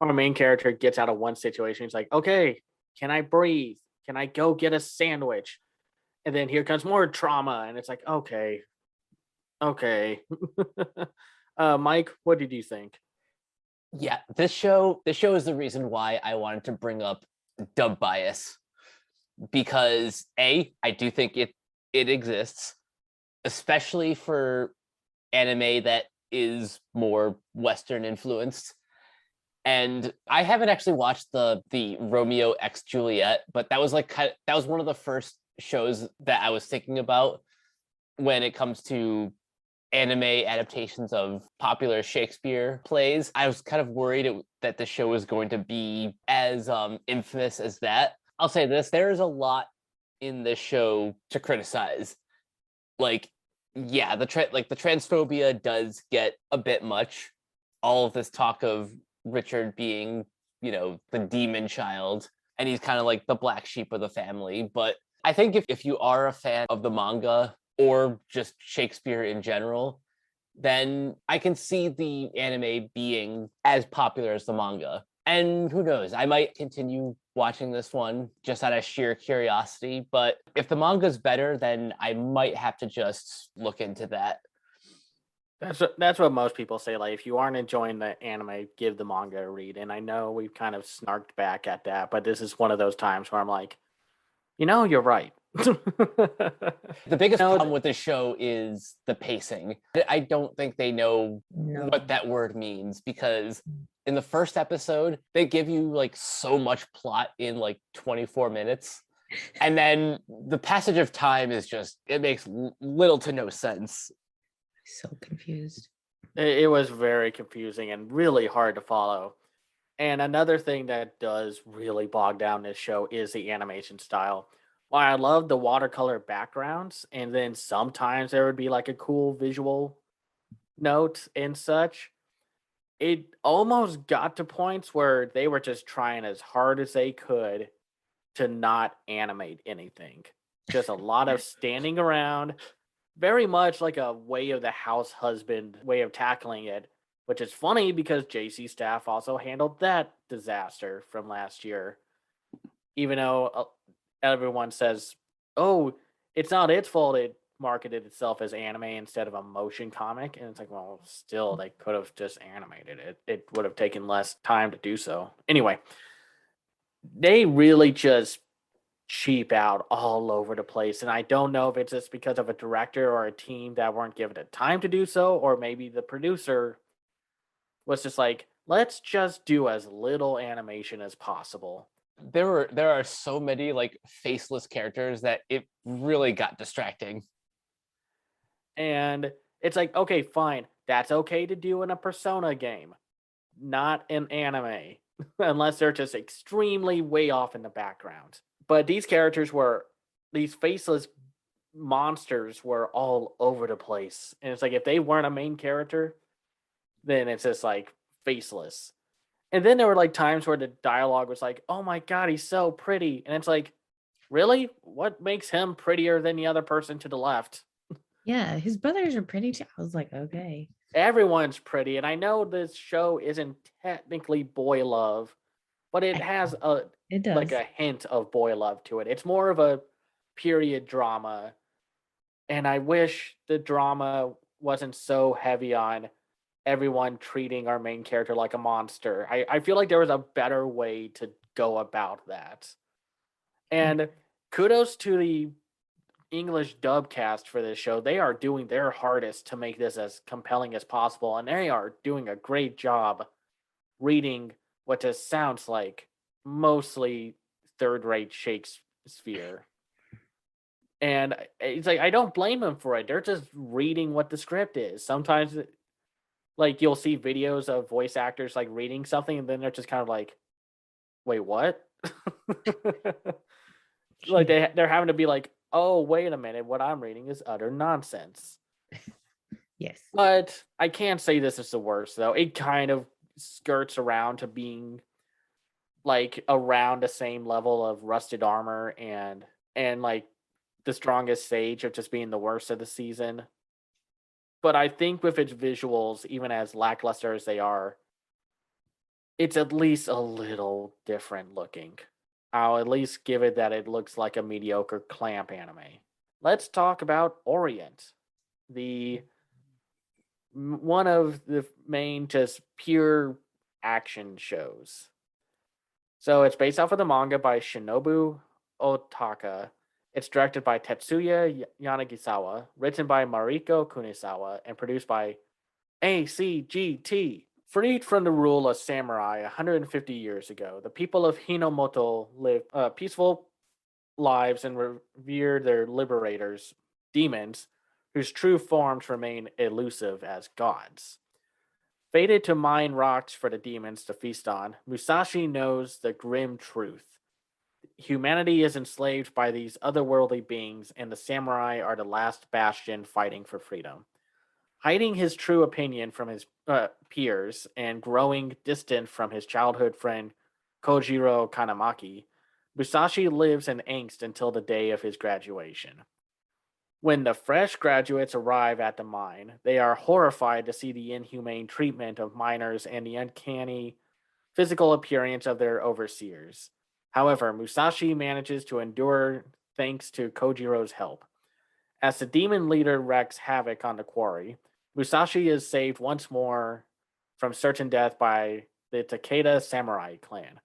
our main character gets out of one situation. He's like, okay, can I breathe? Can I go get a sandwich? And then here comes more trauma. And it's like, okay. Mike, what did you think? Yeah, this show is the reason why I wanted to bring up dub bias, because I do think it exists, especially for anime that is more Western influenced. And I haven't actually watched the Romeo X Juliet, but that was that was one of the first shows that I was thinking about when it comes to anime adaptations of popular Shakespeare plays. I was kind of worried that the show was going to be as infamous as that. I'll say this: there is a lot in this show to criticize. Like, yeah, the transphobia does get a bit much. All of this talk of Richard being the demon child, and he's kind of like the black sheep of the family. But I think if you are a fan of the manga or just Shakespeare in general, then I can see the anime being as popular as the manga. And who knows, I might continue watching this one just out of sheer curiosity. But if the manga's better, then I might have to just look into that. That's what most people say. Like, if you aren't enjoying the anime, give the manga a read. And I know we've kind of snarked back at that, but this is one of those times where I'm like, you're right. The biggest problem with this show is the pacing. I don't think they know what that word means, because in the first episode, they give you like so much plot in like 24 minutes. And then the passage of time is just, it makes little to no sense. So confused. It was very confusing and really hard to follow. And another thing that does really bog down this show is the animation style. While I love the watercolor backgrounds, and then sometimes there would be like a cool visual note and such, it almost got to points where they were just trying as hard as they could to not animate anything. Just a lot of standing around, very much like a way of the house husband way of tackling it, which is funny because JC Staff also handled that disaster from last year. Even though everyone says, oh, it's not its fault it marketed itself as anime instead of a motion comic. And it's like, well, still, they could have just animated it. It would have taken less time to do so. Anyway, they really just cheap out all over the place. And I don't know if it's just because of a director or a team that weren't given the time to do so, or maybe the producer was just like, let's just do as little animation as possible. There are so many like faceless characters that it really got distracting. And it's like, okay, fine. That's okay to do in a Persona game, not in anime, unless they're just extremely way off in the background. But these faceless monsters were all over the place. And it's like, if they weren't a main character, then it's just like faceless. And then there were like times where the dialogue was like, oh my God, he's so pretty. And it's like, really? What makes him prettier than the other person to the left? Yeah, his brothers are pretty too. I was like, okay. Everyone's pretty. And I know this show isn't technically boy love, but it has It does. like a hint of boy love to it. It's more of a period drama. And I wish the drama wasn't so heavy on everyone treating our main character like a monster. I feel like there was a better way to go about that. And kudos to the English dub cast for this show. They are doing their hardest to make this as compelling as possible, and they are doing a great job reading what just sounds like mostly third-rate Shakespeare. And it's like, I don't blame them for it. They're just reading what the script is. Sometimes, like, you'll see videos of voice actors like reading something, and then they're just kind of like, wait, what? Like they're having to be like, oh, wait a minute, what I'm reading is utter nonsense. Yes. But I can't say this is the worst, though. It kind of skirts around to being like around the same level of Rusted Armor and like The Strongest Sage of just being the worst of the season. But I think with its visuals, even as lackluster as they are, it's at least a little different looking. I'll at least give it that it looks like a mediocre Clamp anime. Let's talk about Orient, the one of the main just pure action shows. So it's based off of the manga by Shinobu Otaka. It's directed by Tetsuya Yanagisawa, written by Mariko Kunisawa, and produced by ACGT. Freed from the rule of samurai 150 years ago, the people of Hinomoto lived peaceful lives and revered their liberators, demons, whose true forms remain elusive as gods. Fated to mine rocks for the demons to feast on, Musashi knows the grim truth. Humanity is enslaved by these otherworldly beings, and the samurai are the last bastion fighting for freedom. Hiding his true opinion from his peers and growing distant from his childhood friend Kojiro Kanamaki, Musashi lives in angst until the day of his graduation. When the fresh graduates arrive at the mine, they are horrified to see the inhumane treatment of miners and the uncanny physical appearance of their overseers. However, Musashi manages to endure thanks to Kojiro's help. As the demon leader wreaks havoc on the quarry, Musashi is saved once more from certain death by the Takeda samurai clan.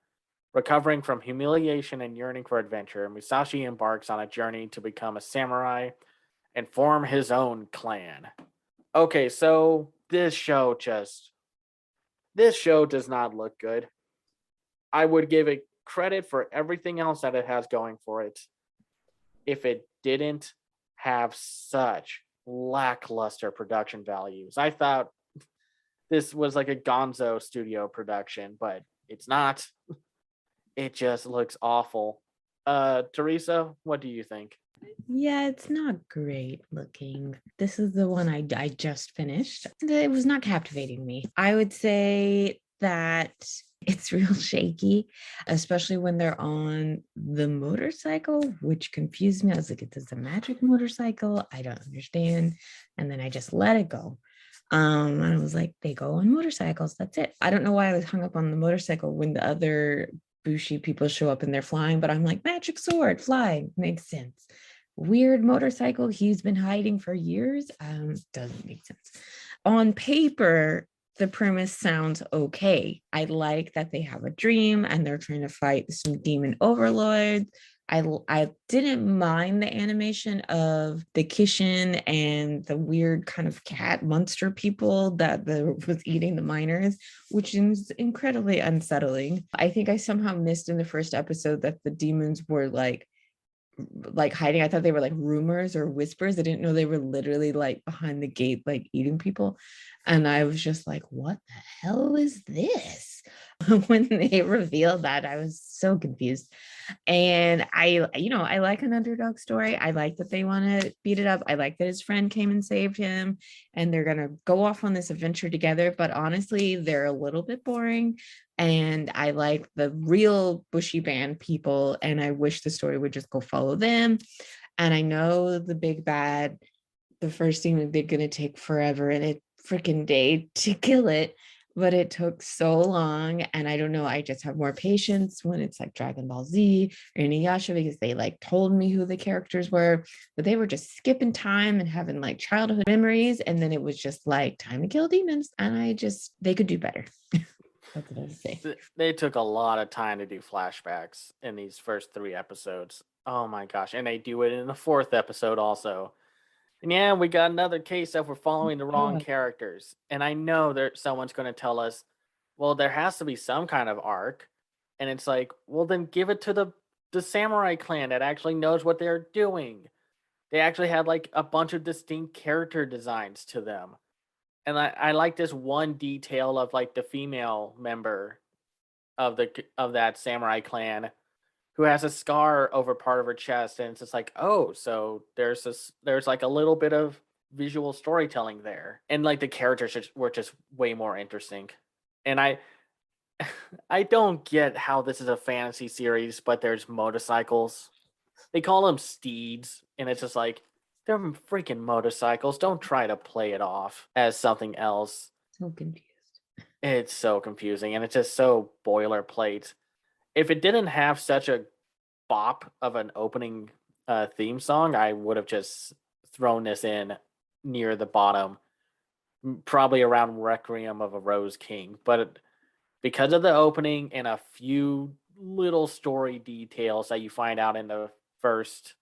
Recovering from humiliation and yearning for adventure, Musashi embarks on a journey to become a samurai and form his own clan. Okay, so this show does not look good. I would give it credit for everything else that it has going for it if it didn't have such lackluster production values. I thought this was like a Gonzo studio production, but it's not. It just looks awful. Teresa, what do you think? Yeah, it's not great looking. This is the one I just finished. It was not captivating me. I would say that it's real shaky, especially when they're on the motorcycle, which confused me. I was like, is this a magic motorcycle? I don't understand. And then I just let it go. And I was like, they go on motorcycles. That's it. I don't know why I was hung up on the motorcycle when the other Bushi people show up and they're flying, but I'm like, magic sword, flying, makes sense. Weird motorcycle he's been hiding for years. Doesn't make sense. On paper, the premise sounds okay. I like that they have a dream and they're trying to fight some demon overlords. I didn't mind the animation of the Kishin and the weird kind of cat monster people that was eating the miners, which is incredibly unsettling. I think I somehow missed in the first episode that the demons were like hiding. I thought they were like rumors or whispers. I didn't know they were literally like behind the gate, like eating people. And I was just like, what the hell is this? When they revealed that, I was so confused. And I like an underdog story. I like that they want to beat it up. I like that his friend came and saved him and they're going to go off on this adventure together. But honestly, they're a little bit boring. And I like the real Bushy Band people. And I wish the story would just go follow them. And I know the big bad, the first thing they're going to take forever and a freaking day to kill it. But it took so long. And I don't know, I just have more patience when it's like Dragon Ball Z or Inuyasha because they like told me who the characters were, but they were just skipping time and having like childhood memories. And then it was just like time to kill demons. And they could do better. That's what I would say. They took a lot of time to do flashbacks in these first 3 episodes. Oh my gosh. And they do it in the 4th episode also. And yeah, we got another case that we're following the wrong characters. And I know that someone's going to tell us, well, there has to be some kind of arc. And it's like, well, then give it to the samurai clan that actually knows what they're doing. They actually had like a bunch of distinct character designs to them. And I like this one detail of like the female member of that samurai clan who has a scar over part of her chest, and it's just like, oh, so there's like a little bit of visual storytelling there, and like the characters were just way more interesting. And I don't get how this is a fantasy series, but there's motorcycles. They call them steeds, and it's just like they're freaking motorcycles. Don't try to play it off as something else. So confused. It's so confusing, and it's just so boilerplate. If it didn't have such a bop of an opening theme song, I would have just thrown this in near the bottom, probably around Requiem of a Rose King. But because of the opening and a few little story details that you find out in the first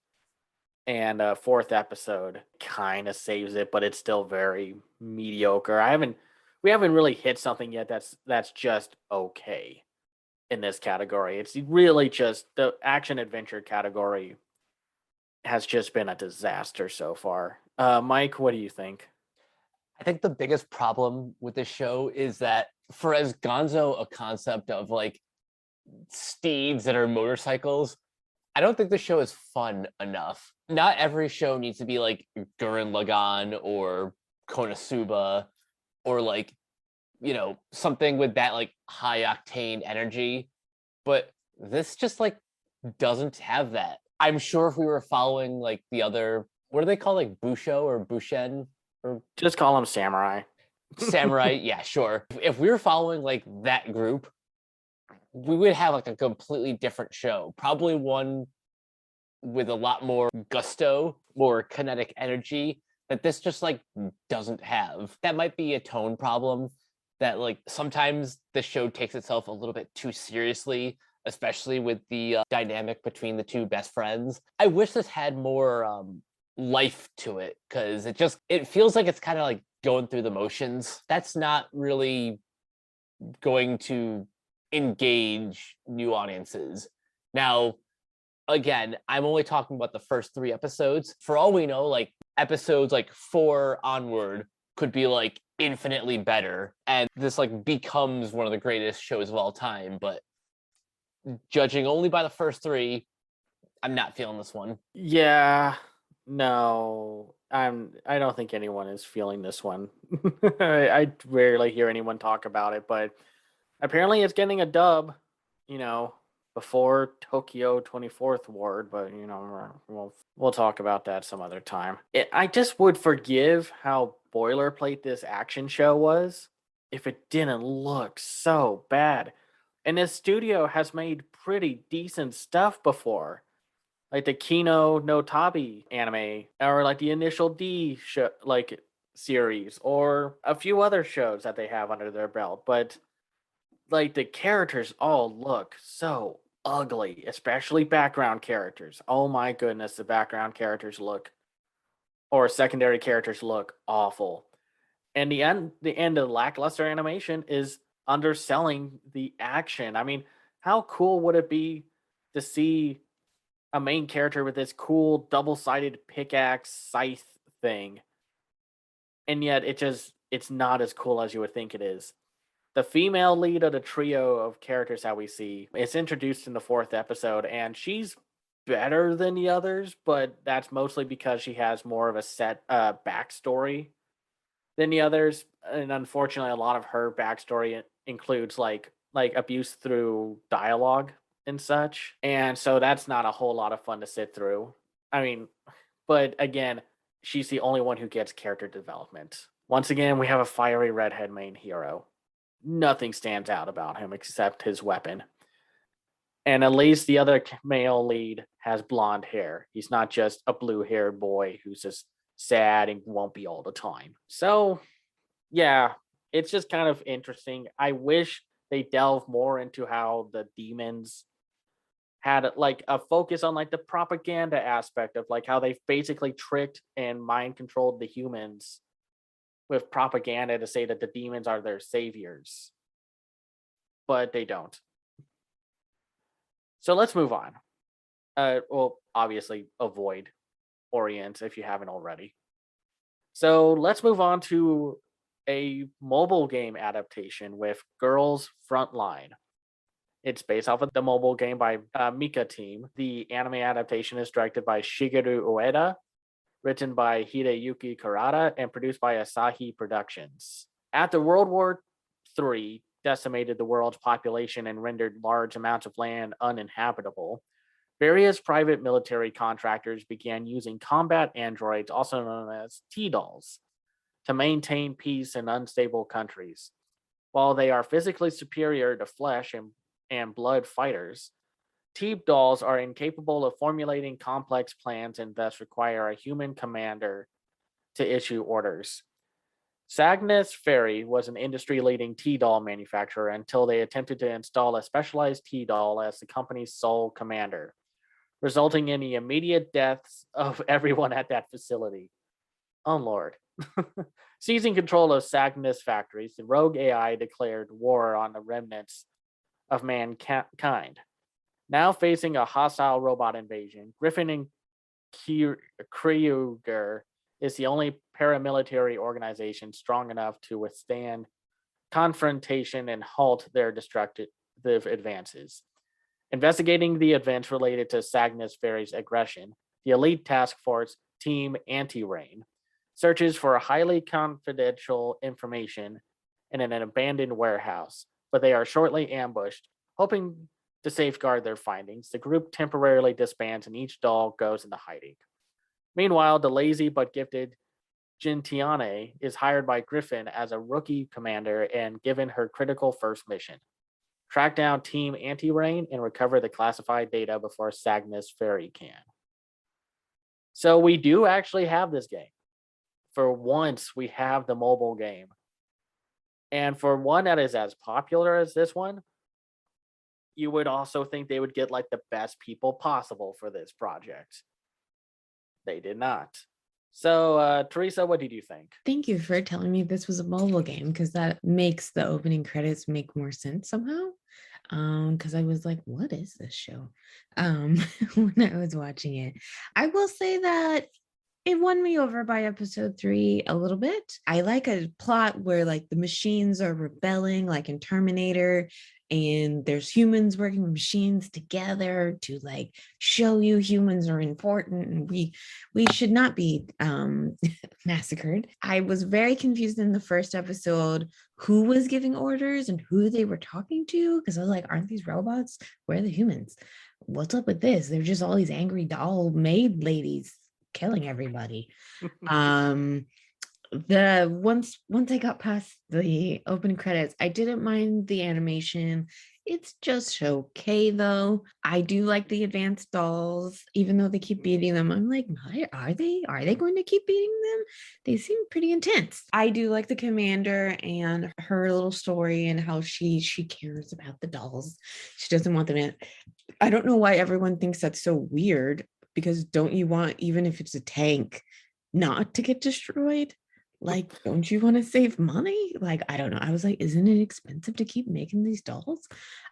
and 4th episode, kind of saves it, but it's still very mediocre. We haven't really hit something yet that's just okay in this category. It's really just the action adventure category has just been a disaster so far. Mike, what do you think? I think the biggest problem with this show is that for as gonzo a concept of like steeds that are motorcycles, I don't think the show is fun enough. Not every show needs to be like Gurren Lagann or Konosuba or like, something with that like high octane energy. but this just like doesn't have that. I'm sure if we were following like the other, what do they call, like Busho or Bushen or Just call him Samurai. Samurai? Yeah, sure. If we were following like that group, we would have like a completely different show. Probably one with a lot more gusto, more kinetic energy that this just like doesn't have. That might be a tone problem, that like sometimes the show takes itself a little bit too seriously, especially with the dynamic between the two best friends. I wish this had more life to it, because it feels like it's kind of like going through the motions. That's not really going to engage new audiences. Now, again, I'm only talking about the first 3 episodes. For all we know, like episodes like 4 onward could be like infinitely better, and this like becomes one of the greatest shows of all time. But judging only by the first 3, I'm not feeling this one. Yeah, no, I don't think anyone is feeling this one. I rarely hear anyone talk about it, but apparently it's getting a dub, you know, before Tokyo 24th Ward, but you know, we'll talk about that some other time. I just would forgive how boilerplate this action show was if it didn't look so bad. And this studio has made pretty decent stuff before, like the Kino no Tabi anime, or like the Initial D show, like series, or a few other shows that they have under their belt. But like the characters all look so ugly, especially background characters. Oh my goodness, the background characters look, or secondary characters look awful. And the end of lackluster animation is underselling the action. I mean, how cool would it be to see a main character with this cool double-sided pickaxe scythe thing, and yet it's not as cool as you would think it is. The female lead of the trio of characters that we see is introduced in the 4th episode, and she's better than the others, but that's mostly because she has more of a set backstory than the others. And unfortunately, a lot of her backstory includes like abuse through dialogue and such. And so that's not a whole lot of fun to sit through. I mean, but again, she's the only one who gets character development. Once again, we have a fiery redhead main hero. Nothing stands out about him except his weapon. And at least the other male lead has blonde hair. He's not just a blue haired boy who's just sad and grumpy all the time. So, yeah, it's just kind of interesting. I wish they delve more into how the demons had like a focus on like the propaganda aspect of like how they've basically tricked and mind controlled the humans with propaganda to say that the demons are their saviors, but they don't. So let's move on. Well, obviously avoid Orient if you haven't already. So let's move on to a mobile game adaptation with Girls Frontline. It's based off of the mobile game by Mika Team. The anime adaptation is directed by Shigeru Ueda, written by Hideyuki Kurata, and produced by Asahi Productions. After World War III decimated the world's population and rendered large amounts of land uninhabitable, various private military contractors began using combat androids, also known as T-dolls, to maintain peace in unstable countries. While they are physically superior to flesh and blood fighters, T-dolls are incapable of formulating complex plans and thus require a human commander to issue orders. Sagnus Ferry was an industry-leading T-doll manufacturer until they attempted to install a specialized T-doll as the company's sole commander, resulting in the immediate deaths of everyone at that facility. Oh Lord. Seizing control of Sagnus factories, the rogue AI declared war on the remnants of mankind. Now facing a hostile robot invasion, Griffin and Krieger is the only paramilitary organization strong enough to withstand confrontation and halt their destructive advances. Investigating the events related to Sagnus Ferry's aggression, the elite task force Team Anti-Rain searches for highly confidential information in an abandoned warehouse, but they are shortly ambushed. Hoping To safeguard their findings, the group temporarily disbands and each doll goes into hiding. Meanwhile, the lazy but gifted Gentiane is hired by Griffin as a rookie commander and given her critical first mission: track down Team Anti-Rain and recover the classified data before Sagnus Ferry can. So we do actually have this game. For once, we have the mobile game. And for one that is as popular as this one, you would also think they would get like the best people possible for this project. They did not. So, Teresa, what did you think? Thank you for telling me this was a mobile game, because that makes the opening credits make more sense somehow. Because I was like, what is this show? When I was watching it. I will say that it won me over by episode 3 a little bit. I like a plot where like the machines are rebelling, like in Terminator, and there's humans working with machines together to like show you humans are important and we should not be massacred. I was very confused in the first episode who was giving orders and who they were talking to, because I was like, aren't these robots? Where are the humans? What's up with this? They're just all these angry doll maid ladies killing everybody. The once I got past the opening credits, I didn't mind the animation. It's just okay though. I do like the advanced dolls, even though they keep beating them. I'm like, are they going to keep beating them? They seem pretty intense. I do like the commander and her little story and how she cares about the dolls. She doesn't want them in. I don't know why everyone thinks that's so weird, because don't you want, even if it's a tank, not to get destroyed? Like, don't you want to save money? Like, I don't know. I was like, isn't it expensive to keep making these dolls?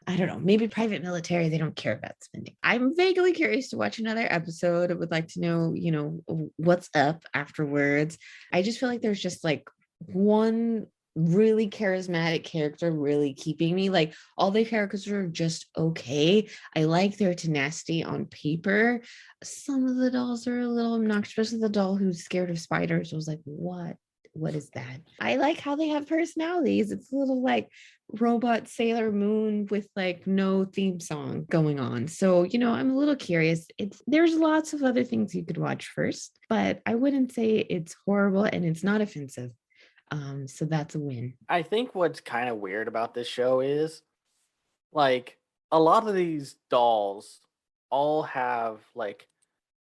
I don't know. Maybe private military, they don't care about spending. I'm vaguely curious to watch another episode. I would like to know, what's up afterwards. I just feel like there's just like one really charismatic character really keeping me. Like, all the characters are just okay. I like their tenacity on paper. Some of the dolls are a little obnoxious, especially the doll who's scared of spiders. I was like, what is that? I like how they have personalities. It's a little like robot Sailor Moon with like no theme song going on. So, I'm a little curious. There's lots of other things you could watch first, but I wouldn't say it's horrible and it's not offensive. So that's a win. I think what's kind of weird about this show is like a lot of these dolls all have like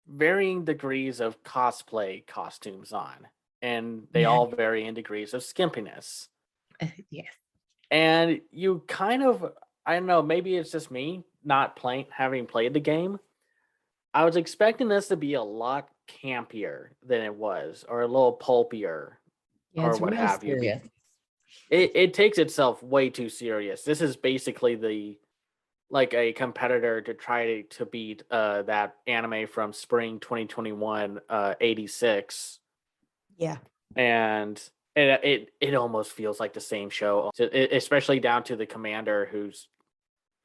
varying degrees of cosplay costumes on, and they all vary in degrees of skimpiness. Yes. And you kind of, I don't know, maybe it's just me not having played the game. I was expecting this to be a lot campier than it was, or a little pulpier, Yeah, or it's what real have you. serious. It takes itself way too serious. This is basically like a competitor to try to beat that anime from spring 2021, 86. Yeah. And it almost feels like the same show, especially down to the commander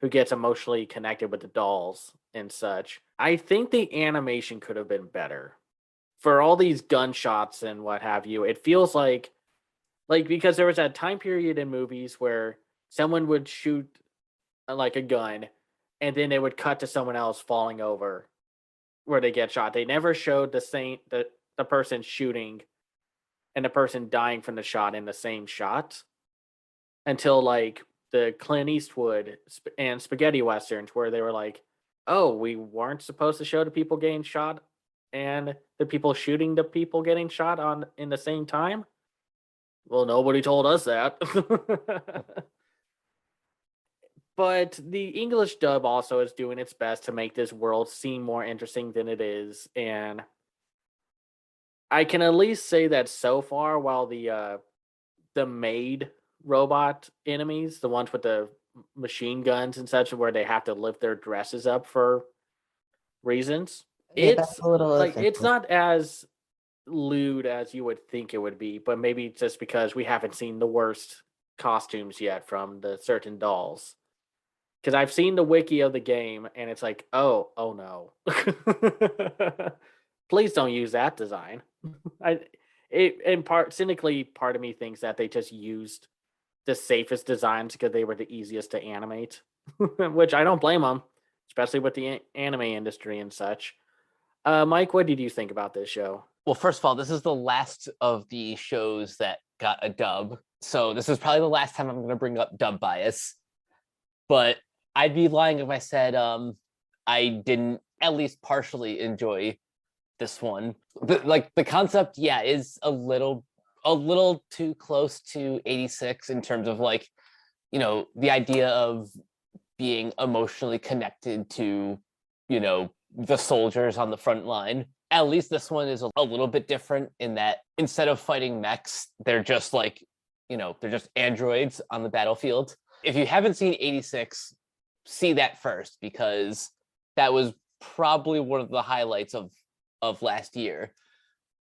who gets emotionally connected with the dolls and such. I think the animation could have been better for all these gunshots and what have you. It feels like because there was that time period in movies where someone would shoot like a gun and then they would cut to someone else falling over where they get shot. They never showed the person shooting and the person dying from the shot in the same shot until like the Clint Eastwood and spaghetti westerns, where they were like, oh, we weren't supposed to show the people getting shot and the people shooting the people getting shot on in the same time. Well, nobody told us that. But the English dub also is doing its best to make this world seem more interesting than it is. And I can at least say that so far, while the maid robot enemies, the ones with the machine guns and such, where they have to lift their dresses up for reasons, Yeah, that's it's a little like it's offensive. not as lewd as you would think it would be, but maybe just because we haven't seen the worst costumes yet from the certain dolls. Because I've seen the wiki of the game, and it's like, oh no, please don't use that design. In part, cynically, part of me thinks that they just used the safest designs because they were the easiest to animate. which I don't blame them, especially with the anime industry and such. Mike, what did you think about this show? Well, first of all, this is the last of the shows that got a dub. So this is probably the last time I'm going to bring up dub bias. But I'd be lying if I said I didn't at least partially enjoy this one. The concept, yeah, is a little too close to 86 in terms of like, you know, the idea of being emotionally connected to, you know, the soldiers on the front line. At least this one is a little bit different in that instead of fighting mechs, they're just like, you know, they're just androids on the battlefield. If you haven't seen 86, see that first, because that was probably one of the highlights of last year.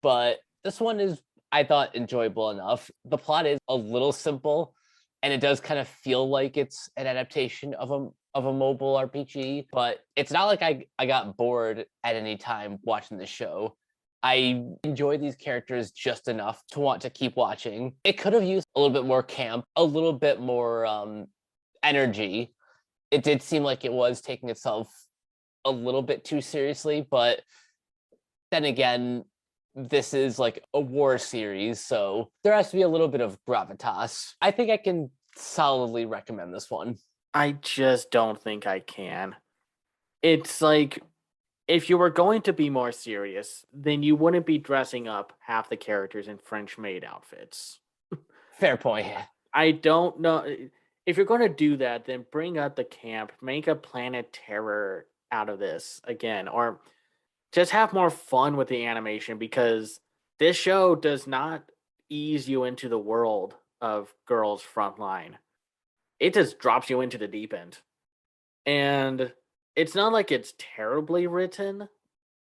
But this one is, I thought, enjoyable enough. The plot is a little simple, and it does kind of feel like it's an adaptation of a mobile RPG, but it's not like I got bored at any time watching the show. I enjoy these characters just enough to want to keep watching. It could have used a little bit more camp, a little bit more energy. It did seem like it was taking itself a little bit too seriously, but then again, this is like a war series, so there has to be a little bit of gravitas. I think I can solidly recommend this one. I just don't think I can. It's like, if you were going to be more serious, then you wouldn't be dressing up half the characters in French maid outfits. Fair point. I don't know. If you're going to do that, then bring up the camp, make a Planet Terror out of this again, or just have more fun with the animation, because this show does not ease you into the world of Girls Frontline. It just drops you into the deep end. And it's not like it's terribly written,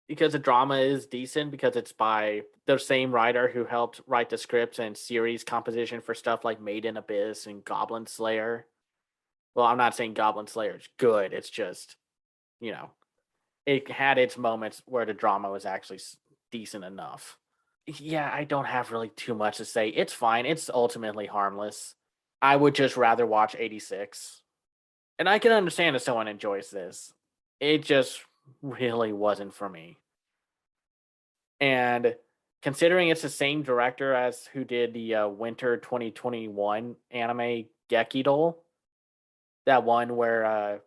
because the drama is decent, because it's by the same writer who helped write the scripts and series composition for stuff like Made in Abyss and Goblin Slayer. Well, I'm not saying Goblin Slayer is good. It's just, you know, it had its moments where the drama was actually decent enough. Yeah, I don't have really too much to say. It's fine. It's ultimately harmless. I would just rather watch 86. And I can understand if someone enjoys this. It just really wasn't for me. And considering it's the same director as who did the Winter 2021 anime Gekidol, that one where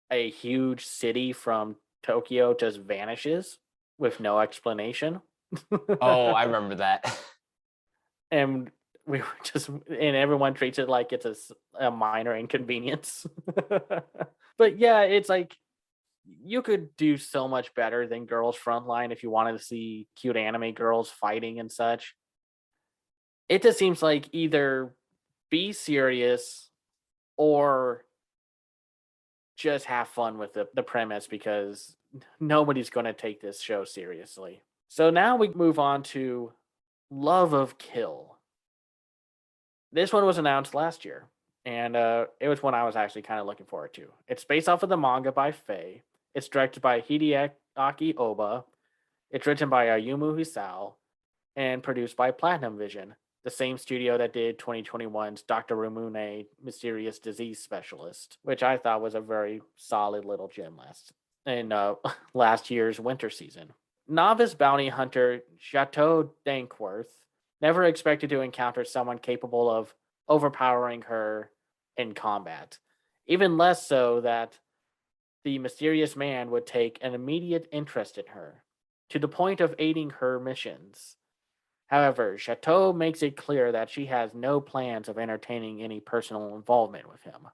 a huge city from Tokyo just vanishes with no explanation. Oh, I remember that. And we were just, and everyone treats it like it's a minor inconvenience. But yeah, it's like, you could do so much better than Girls Frontline if you wanted to see cute anime girls fighting and such. It just seems like either be serious or just have fun with the premise, because nobody's going to take this show seriously. So now we move on to Love of Kill. This one was announced last year, and it was one I was actually kind of looking forward to. It's based off of the manga by Faye. It's directed by Hideaki Oba. It's written by Ayumu Hisao and produced by Platinum Vision, the same studio that did 2021's Dr. Rumune Mysterious Disease Specialist, which I thought was a very solid little gem last year's winter season. Novice bounty hunter Chateau Dankworth never expected to encounter someone capable of overpowering her in combat, even less so that the mysterious man would take an immediate interest in her, to the point of aiding her missions. However, Chateau makes it clear that she has no plans of entertaining any personal involvement with him.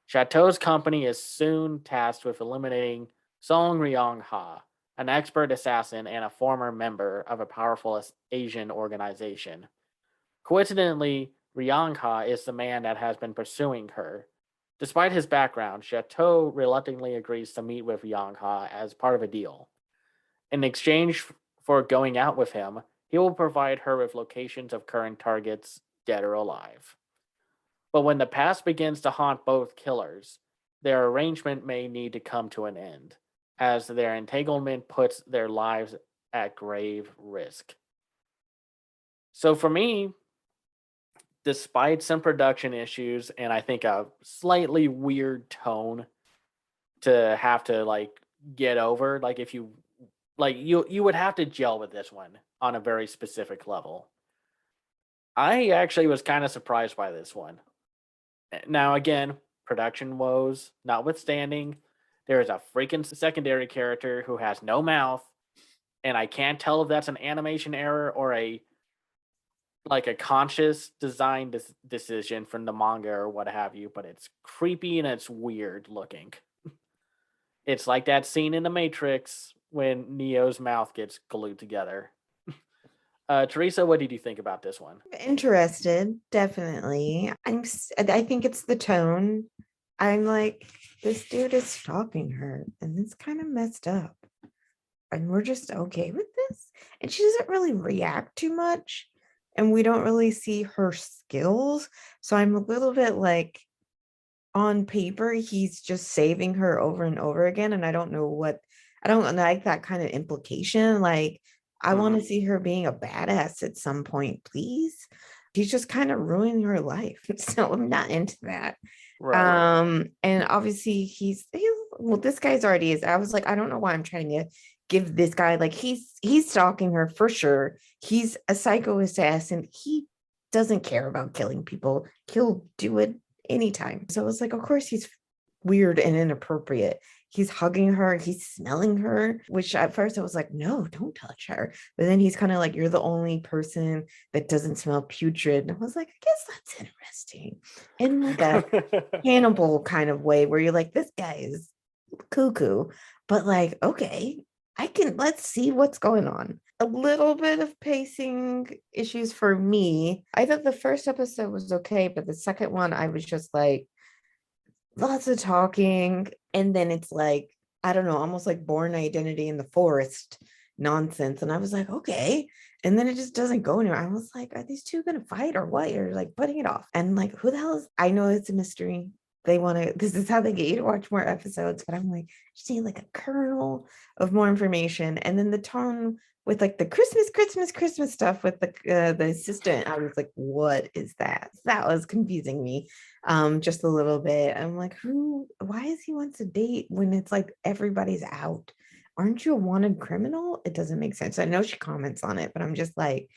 Chateau's company is soon tasked with eliminating Song Ryong Ha, an expert assassin and a former member of a powerful Asian organization. Coincidentally, Ryong Ha is the man that has been pursuing her. Despite his background, Chateau reluctantly agrees to meet with Ryong Ha as part of a deal. In exchange for going out with him, he will provide her with locations of current targets, dead or alive. But when the past begins to haunt both killers, their arrangement may need to come to an end, as their entanglement puts their lives at grave risk. So for me, despite some production issues and I think a slightly weird tone to have to like get over, like if you like you would have to gel with this one on a very specific level. I actually was kind of surprised by this one. Now again, production woes notwithstanding, there is a freaking secondary character who has no mouth, and I can't tell if that's an animation error or a conscious design decision from the manga or what have you, but it's creepy and it's weird looking. It's like that scene in the Matrix when Neo's mouth gets glued together. Teresa, what did you think about this one? Interested, definitely. I think it's the tone. I'm like, this dude is stalking her, and it's kind of messed up. And we're just okay with this. And she doesn't really react too much, and we don't really see her skills. So I'm a little bit like, on paper, he's just saving her over and over again. And I don't like that kind of implication. Like, I want to see her being a badass at some point, please. He's just kind of ruining her life. So I'm not into that. Right. And obviously well, this guy's already is. I was like, I don't know why I'm trying to give this guy, like, he's stalking her for sure. He's a psycho assassin. He doesn't care about killing people. He'll do it anytime. So it's like, of course he's weird and inappropriate. He's hugging her, he's smelling her, which at first I was like, no, don't touch her. But then he's kind of like, you're the only person that doesn't smell putrid. And I was like, I guess that's interesting. In like a cannibal kind of way where you're like, this guy is cuckoo, but like, okay, let's see what's going on. A little bit of pacing issues for me. I thought the first episode was okay, but the second one, I was just like, lots of talking. And then it's like, I don't know, almost like Born Identity in the Forest nonsense. And I was like, okay. And then it just doesn't go anywhere. I was like, are these two going to fight or what? You're like putting it off. And like, who the hell is, I know it's a mystery. This is how they get you to watch more episodes. But I'm like, just need like a kernel of more information. And then the tone with like the Christmas stuff with the assistant, I was like, what is that? That was confusing me just a little bit. I'm like, why is he wants to date when it's like everybody's out? Aren't you a wanted criminal? It doesn't make sense. I know she comments on it, but I'm just like,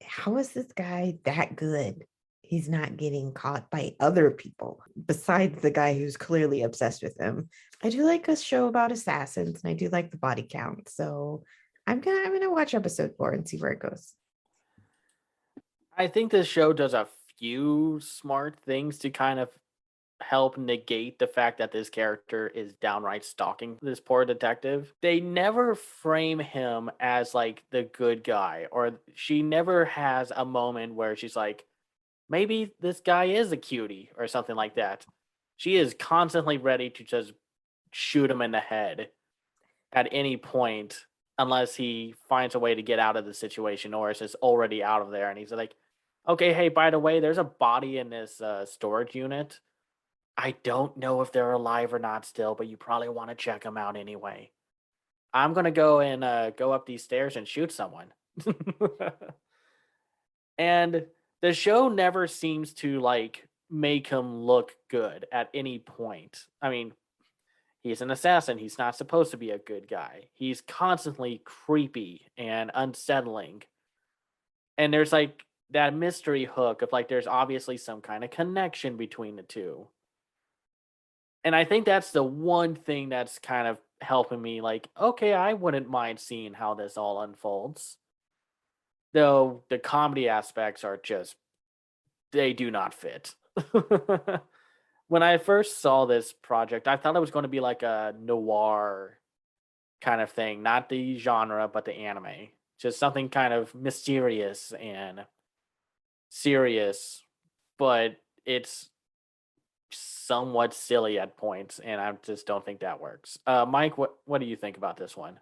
how is this guy that good? He's not getting caught by other people besides the guy who's clearly obsessed with him. I do like a show about assassins, and I do like the body count. So I'm gonna watch episode 4 and see where it goes. I think this show does a few smart things to kind of help negate the fact that this character is downright stalking this poor detective. They never frame him as like the good guy, or she never has a moment where she's like, maybe this guy is a cutie or something like that. She is constantly ready to just shoot him in the head at any point unless he finds a way to get out of the situation or is just already out of there and he's like, okay, hey, by the way, there's a body in this storage unit. I don't know if they're alive or not still, but you probably want to check them out anyway. I'm going to go and go up these stairs and shoot someone. And the show never seems to like make him look good at any point. I mean, he's an assassin. He's not supposed to be a good guy. He's constantly creepy and unsettling. And there's like that mystery hook of like there's obviously some kind of connection between the two. And I think that's the one thing that's kind of helping me like, okay, I wouldn't mind seeing how this all unfolds. Though the comedy aspects are just they do not fit. When I first saw this project, I thought it was going to be like a noir kind of thing, not the genre, but the anime. Just something kind of mysterious and serious, but it's somewhat silly at points, and I just don't think that works. Mike, what do you think about this one?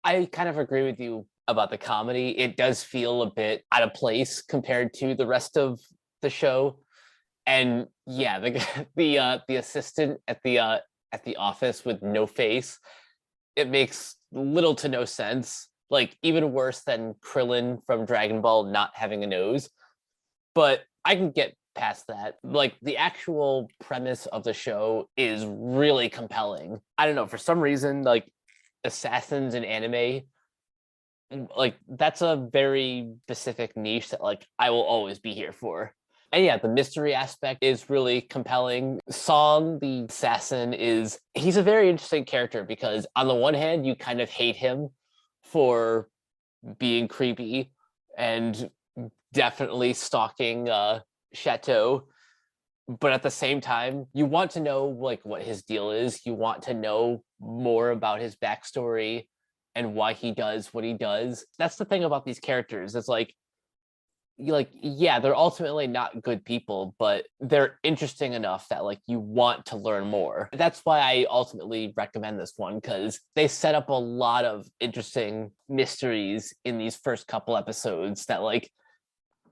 I kind of agree with you about the comedy. It does feel a bit out of place compared to the rest of the show. And yeah, the assistant at the office with no face, it makes little to no sense. Like even worse than Krillin from Dragon Ball not having a nose. But I can get past that. Like, the actual premise of the show is really compelling. I don't know, for some reason, like, assassins in anime, like, that's a very specific niche that, like, I will always be here for. And yeah, the mystery aspect is really compelling. Song, the assassin, he's a very interesting character because on the one hand, you kind of hate him for being creepy and definitely stalking Chateau. But at the same time, you want to know like what his deal is. You want to know more about his backstory and why he does what he does. That's the thing about these characters. It's like yeah, they're ultimately not good people, but they're interesting enough that like you want to learn more. That's why I ultimately recommend this one, because they set up a lot of interesting mysteries in these first couple episodes that, like,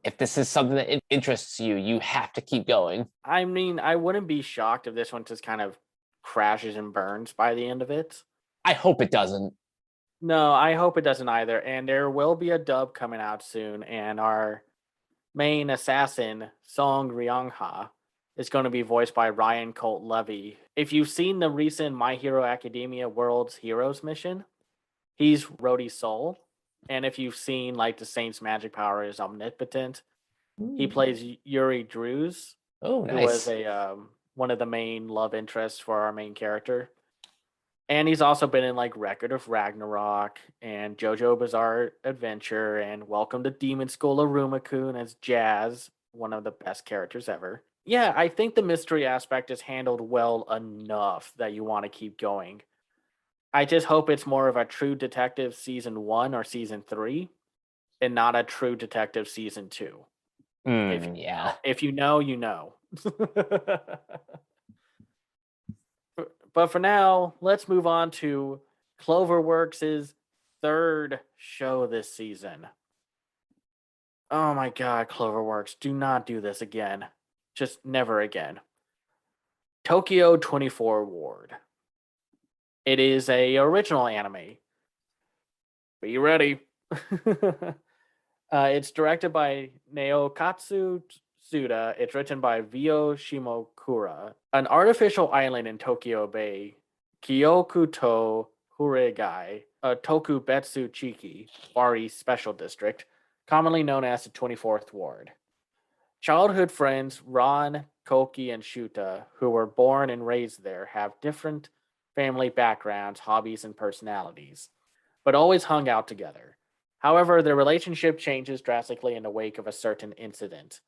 if this is something that interests you, you have to keep going. I mean, I wouldn't be shocked if this one just kind of crashes and burns by the end of it. I hope it doesn't. No, I hope it doesn't either. And there will be a dub coming out soon, and our main assassin, Song Ryongha, is going to be voiced by Ryan Colt Levy. If you've seen the recent My Hero Academia World's Heroes mission, he's Rhodey Soul. And if you've seen like the Saint's magic power is omnipotent, he plays Yuri Drews, Oh, who was nice. a one of the main love interests for our main character. And he's also been in like Record of Ragnarok and JoJo Bizarre Adventure and Welcome to Demon School Arumakun as Jazz, one of the best characters ever. Yeah, I think the mystery aspect is handled well enough that you want to keep going. I just hope it's more of a True Detective season 1 or season 3 and not a True Detective season 2. Yeah. If you know, you know. But for now, let's move on to Cloverworks' third show this season. Oh my god, Cloverworks, do not do this again. Just never again. Tokyo 24 Ward. It is a original anime. Be ready. It's directed by Naokatsu Tsuda. It's written by Vio Shimokura. An artificial island in Tokyo Bay, Kyokuto Huregai, a Tokubetsu Chiki, Far East Special District, commonly known as the 24th Ward. Childhood friends Ron, Koki, and Shuta, who were born and raised there, have different family backgrounds, hobbies, and personalities, but always hung out together. However, their relationship changes drastically in the wake of a certain incident.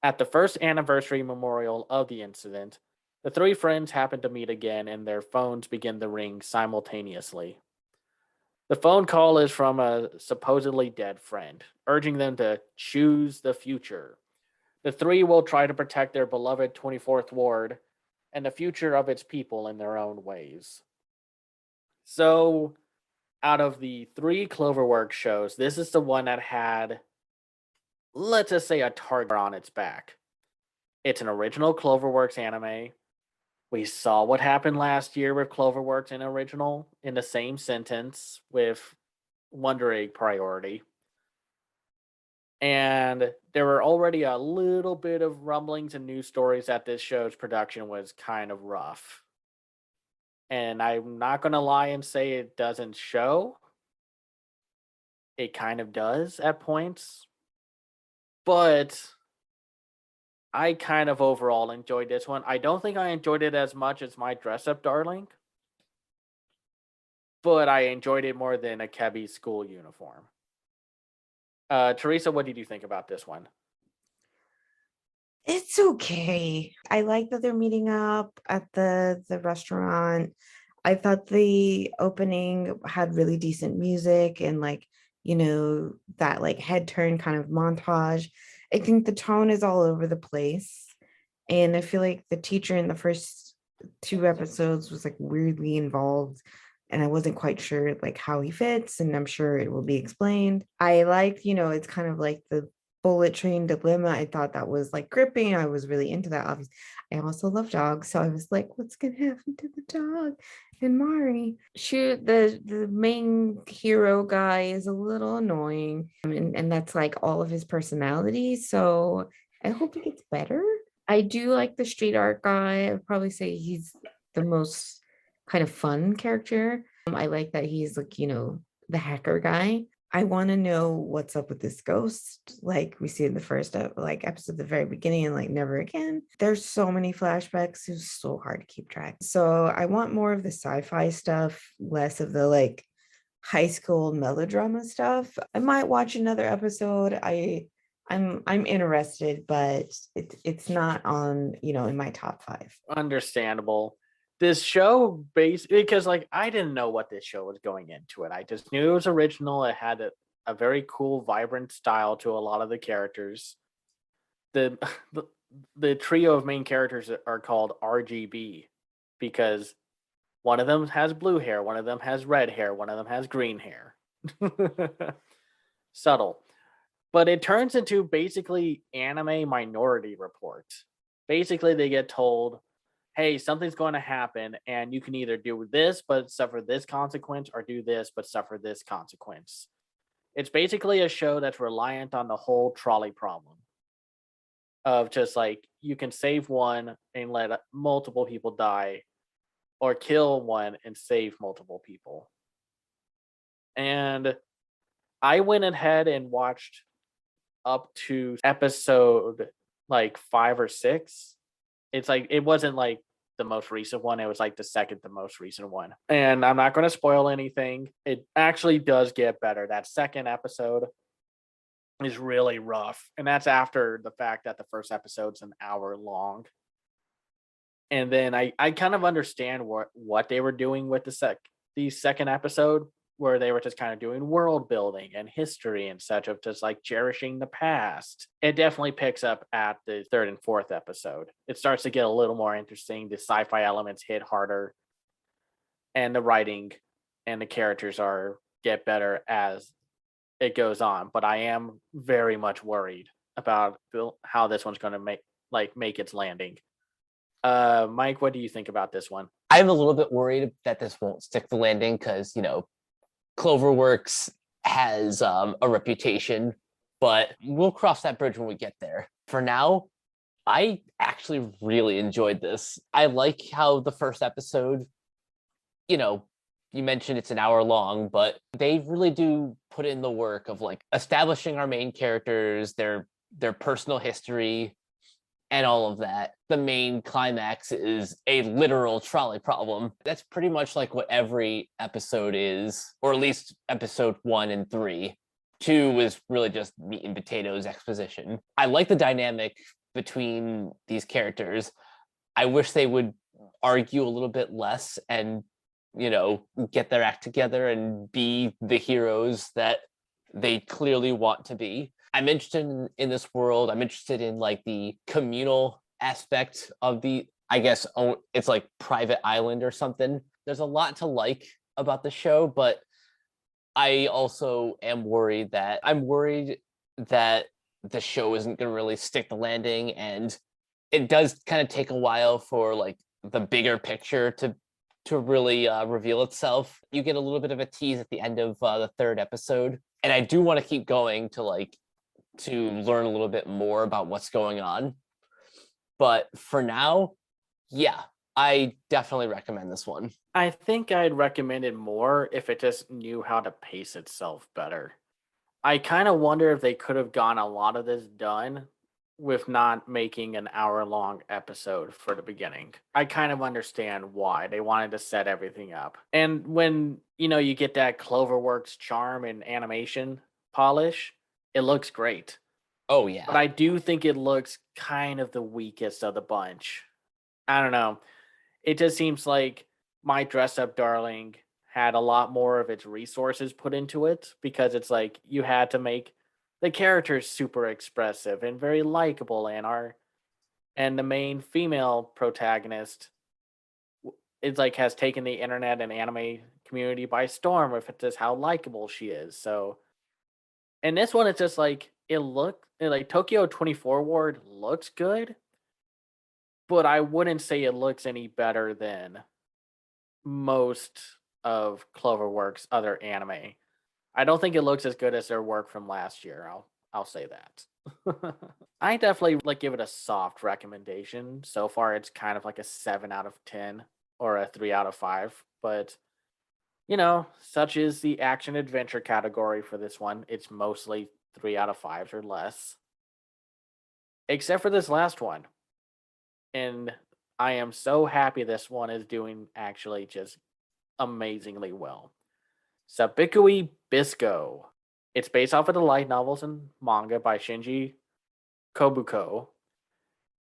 At the first anniversary memorial of the incident, the three friends happen to meet again and their phones begin to ring simultaneously. The phone call is from a supposedly dead friend, urging them to choose the future. The three will try to protect their beloved 24th Ward and the future of its people in their own ways. So, out of the three Cloverworks shows, this is the one that had, let's just say, a target on its back. It's an original Cloverworks anime. We saw what happened last year with Cloverworks and original in the same sentence with Wonder Egg priority. And there were already a little bit of rumblings and news stories that this show's production was kind of rough. And I'm not going to lie and say it doesn't show. It kind of does at points. But I kind of overall enjoyed this one. I don't think I enjoyed it as much as My Dress Up Darling. But I enjoyed it more than a Kebi's school uniform. Teresa, what did you think about this one? It's okay. I like that they're meeting up at the restaurant. I thought the opening had really decent music and like, that like head turn kind of montage. I think the tone is all over the place. And I feel like the teacher in the first two episodes was like weirdly involved. And I wasn't quite sure like how he fits, and I'm sure it will be explained. I like, it's kind of like the bullet train dilemma. I thought that was like gripping. I was really into that. Obviously, I also love dogs, so I was like, what's gonna happen to the dog and Mari? Shoot, the main hero guy is a little annoying, and that's like all of his personality. So I hope it gets better. I do like the street art guy. I would probably say he's the most kind of fun character. I like that he's like, the hacker guy. I want to know what's up with this ghost. Like we see in the first episode, the very beginning, and like never again. There's so many flashbacks. It was so hard to keep track. So I want more of the sci-fi stuff, less of the like high school melodrama stuff. I might watch another episode. I'm interested, but it's not on, in my top 5. Understandable. This show because like I didn't know what this show was going into it. I just knew it was original. It had a very cool, vibrant style to a lot of the characters. The, the the trio of main characters are called RGB because one of them has blue hair, one of them has red hair, one of them has green hair. Subtle. But it turns into basically anime Minority Report. Basically, they get told, hey, something's going to happen, and you can either do this but suffer this consequence, or do this but suffer this consequence. It's basically a show that's reliant on the whole trolley problem of just like you can save one and let multiple people die, or kill one and save multiple people. And I went ahead and watched up to episode like 5 or 6. It's like it wasn't like the most recent one, it was like the second the most recent one. And I'm not going to spoil anything. It actually does get better. That second episode is really rough, and that's after the fact that the first episode's an hour long. And then I kind of understand what they were doing with the second episode, where they were just kind of doing world building and history and such, of just like cherishing the past. It definitely picks up at the third and fourth episode. It starts to get a little more interesting. The sci-fi elements hit harder, and the writing and the characters get better as it goes on. But I am very much worried about how this one's going to make its landing. Mike, what do you think about this one? I'm a little bit worried that this won't stick the landing because, Cloverworks has a reputation, but we'll cross that bridge when we get there. For now, I actually really enjoyed this. I like how the first episode, you mentioned it's an hour long, but they really do put in the work of like establishing our main characters, their personal history, and all of that. The main climax is a literal trolley problem. That's pretty much like what every episode is, or at least episode 1 and 3. 2 is really just meat and potatoes exposition. I like the dynamic between these characters. I wish they would argue a little bit less and, get their act together and be the heroes that they clearly want to be. I'm interested in this world. I'm interested in like the communal aspect of the, I guess it's like private island or something. There's a lot to like about the show, but I also am worried that the show isn't going to really stick the landing, and it does kind of take a while for like the bigger picture to really reveal itself. You get a little bit of a tease at the end of the third episode, and I do want to keep going to learn a little bit more about what's going on. But for now, yeah, I definitely recommend this one. I think I'd recommend it more if it just knew how to pace itself better. I kind of wonder if they could have gotten a lot of this done with not making an hour-long episode for the beginning. I kind of understand why they wanted to set everything up. And when, you get that Cloverworks charm and animation polish, it looks great. Oh, yeah. But I do think it looks kind of the weakest of the bunch. I don't know. It just seems like My Dress Up Darling had a lot more of its resources put into it, because it's like you had to make the characters super expressive and very likable, and the main female protagonist is like has taken the internet and anime community by storm with just how likable she is. So, and this one, it's just like like Tokyo 24 Ward looks good, but I wouldn't say it looks any better than most of Cloverworks' other anime. I don't think it looks as good as their work from last year. I'll say that. I definitely like give it a soft recommendation. So far, it's kind of like a 7 out of 10 or a 3 out of 5. But such is the action adventure category for this one. It's mostly 3 out of 5s or less, except for this last one. And I am so happy this one is doing actually just amazingly well. Sabikui Bisco. It's based off of the light novels and manga by Shinji Kobuko.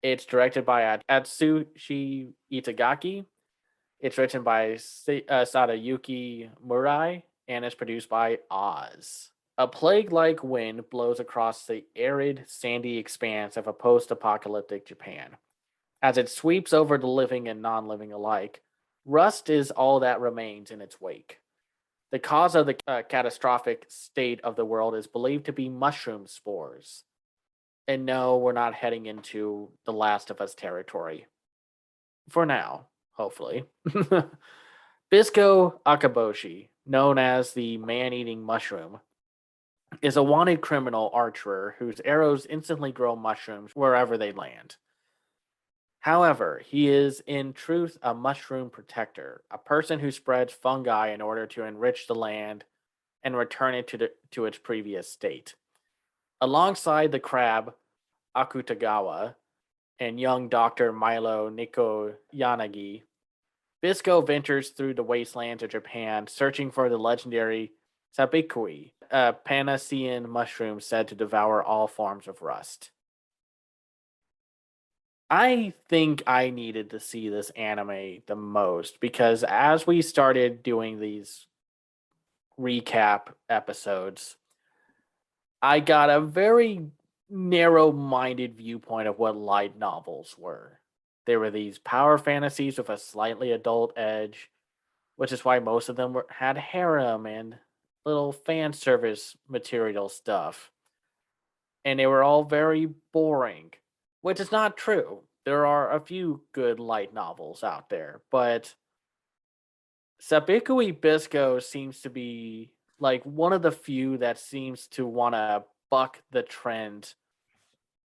It's directed by Atsushi Itagaki. It's written by Sadayuki Murai and is produced by Oz. A plague like wind blows across the arid, sandy expanse of a post apocalyptic Japan. As it sweeps over the living and non living alike, rust is all that remains in its wake. The cause of the catastrophic state of the world is believed to be mushroom spores. And no, we're not heading into the Last of Us territory. For now, hopefully. Bisco Akaboshi, known as the man eating mushroom, is a wanted criminal archer whose arrows instantly grow mushrooms wherever they land. However, he is in truth a mushroom protector, a person who spreads fungi in order to enrich the land and return it to its previous state. Alongside the crab Akutagawa and young Dr. Milo Yanagi, Bisco ventures through the wastelands of Japan, searching for the legendary Sabikui, a Panacean mushroom said to devour all forms of rust. I think I needed to see this anime the most because as we started doing these recap episodes, I got a very narrow minded viewpoint of what light novels were. They were these power fantasies with a slightly adult edge, which is why most of them had harem and little fan service material stuff. And they were all very boring, which is not true. There are a few good light novels out there, but Sabikui Bisco seems to be like one of the few that seems to want to buck the trend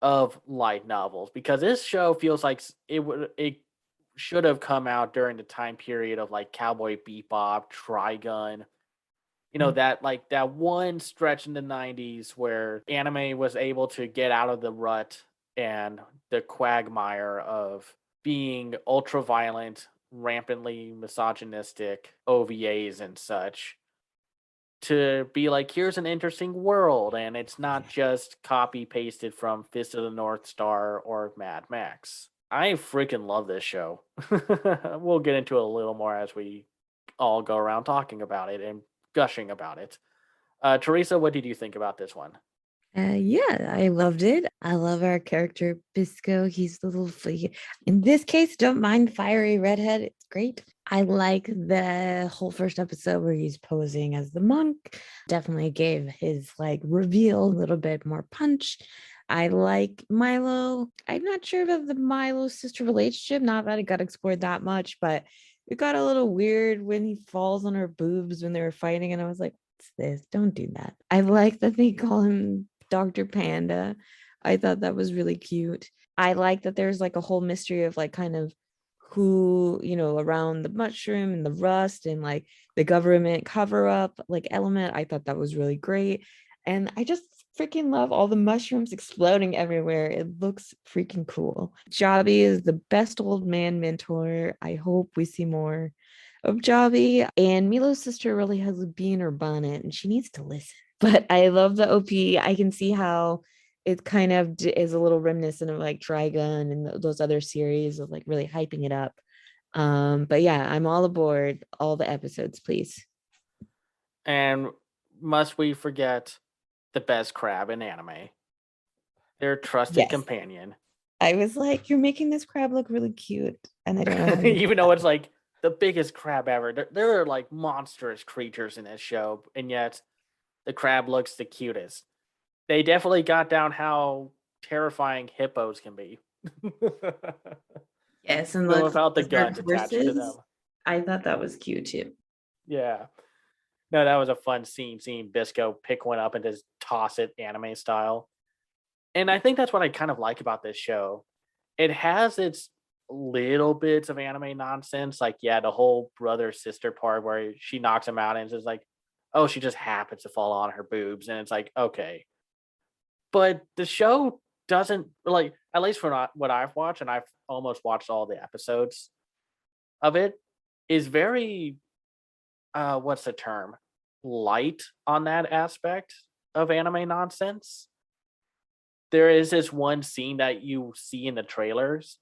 of light novels because this show feels like it should have come out during the time period of like Cowboy Bebop, Trigun, that one stretch in the 90s where anime was able to get out of the rut and the quagmire of being ultra violent, rampantly misogynistic OVAs and such to be like, here's an interesting world, and it's not just copy pasted from Fist of the North Star or Mad Max. I freaking love this show. We'll get into it a little more as we all go around talking about it and gushing about it. Teresa, what did you think about this one? Yeah, I loved it. I love our character Bisco. He's the little in this case, don't mind fiery redhead. It's great. I like the whole first episode where he's posing as the monk. Definitely gave his like reveal a little bit more punch. I like Milo. I'm not sure about the Milo sister relationship. Not that it got explored that much, but it got a little weird when he falls on her boobs when they were fighting, and I was like, this. Don't do that. I like that they call him Dr. Panda. I thought that was really cute. I like that there's like a whole mystery of like kind of who, around the mushroom and the rust and like the government cover up like element. I thought that was really great. And I just freaking love all the mushrooms exploding everywhere. It looks freaking cool. Javi is the best old man mentor. I hope we see more of Javi. And Milo's sister really has a bee in her bonnet and she needs to listen. But I love the OP. I can see how it kind of is a little reminiscent of like Trigun and those other series of like really hyping it up. But yeah, I'm all aboard all the episodes, please. And must we forget the best crab in anime? Their trusted Yes. companion. I was like, you're making this crab look really cute. And I don't know how to Even though it's like the biggest crab ever. There are like monstrous creatures in this show, and yet the crab looks the cutest. They definitely got down how terrifying hippos can be. Yes, and But look, without the their guns attached to them. horses. I thought that was cute too. Yeah. No, that was a fun scene seeing Bisco pick one up and just toss it anime style. And I think that's what I kind of like about this show. It has its little bits of anime nonsense, like yeah, the whole brother sister part where she knocks him out and it's just like, oh, she just happens to fall on her boobs, and it's like okay, but the show doesn't like, at least for not what I've watched, and I've almost watched all the episodes of it, is very what's the term, light on that aspect of anime nonsense. There is this one scene that you see in the trailers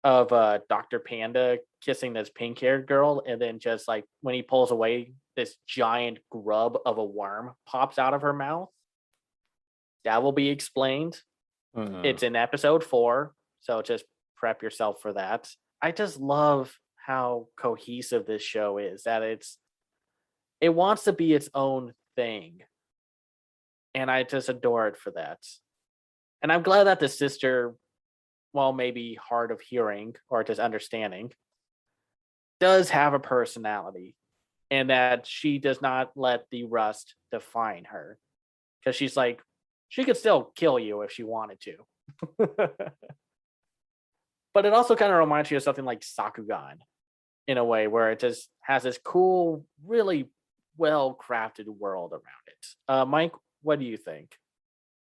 of Dr. Panda kissing this pink haired girl, and then just like when he pulls away, this giant grub of a worm pops out of her mouth. That will be explained. It's in episode 4, so just prep yourself for that. I just love how cohesive this show is, that it wants to be its own thing. And I just adore it for that. And I'm glad that the sister, while maybe hard of hearing or just understanding, does have a personality, and that she does not let the rust define her. Because she's like, she could still kill you if she wanted to. But it also kind of reminds you of something like Sakugan in a way, where it just has this cool, really well crafted world around it. Mike, what do you think?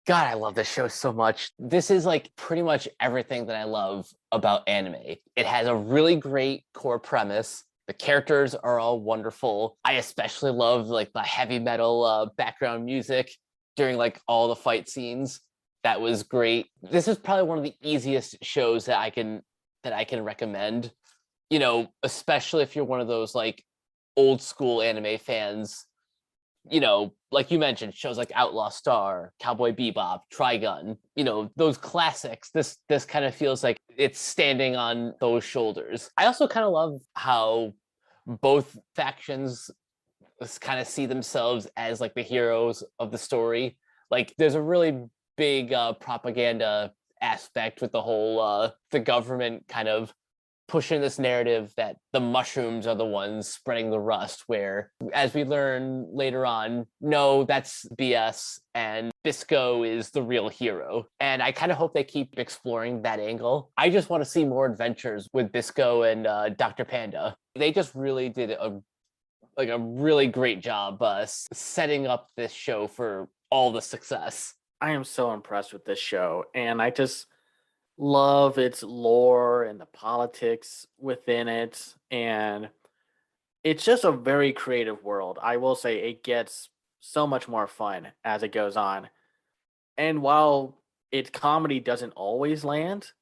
God, I love this show so much. This is like pretty much everything that I love about anime. It has a really great core premise. The characters are all wonderful. I especially love like the heavy metal background music during like all the fight scenes. That was great. This is probably one of the easiest shows that I can recommend. You know, especially if you're one of those like old school anime fans, you know, like you mentioned, shows like Outlaw Star, Cowboy Bebop, Trigun, you know, those classics. This kind of feels like it's standing on those shoulders. I also kind of love how both factions kind of see themselves as like the heroes of the story. Like there's a really big propaganda aspect with the whole the government kind of pushing this narrative that the mushrooms are the ones spreading the rust, where, as we learn later on, no, that's BS, and Bisco is the real hero. And I kind of hope they keep exploring that angle. I just want to see more adventures with Bisco and Dr. Panda. They just really did a really great job setting up this show for all the success. I am so impressed with this show, and I just love its lore and the politics within it, and it's just a very creative world. I will say it gets so much more fun as it goes on. And while its comedy doesn't always land,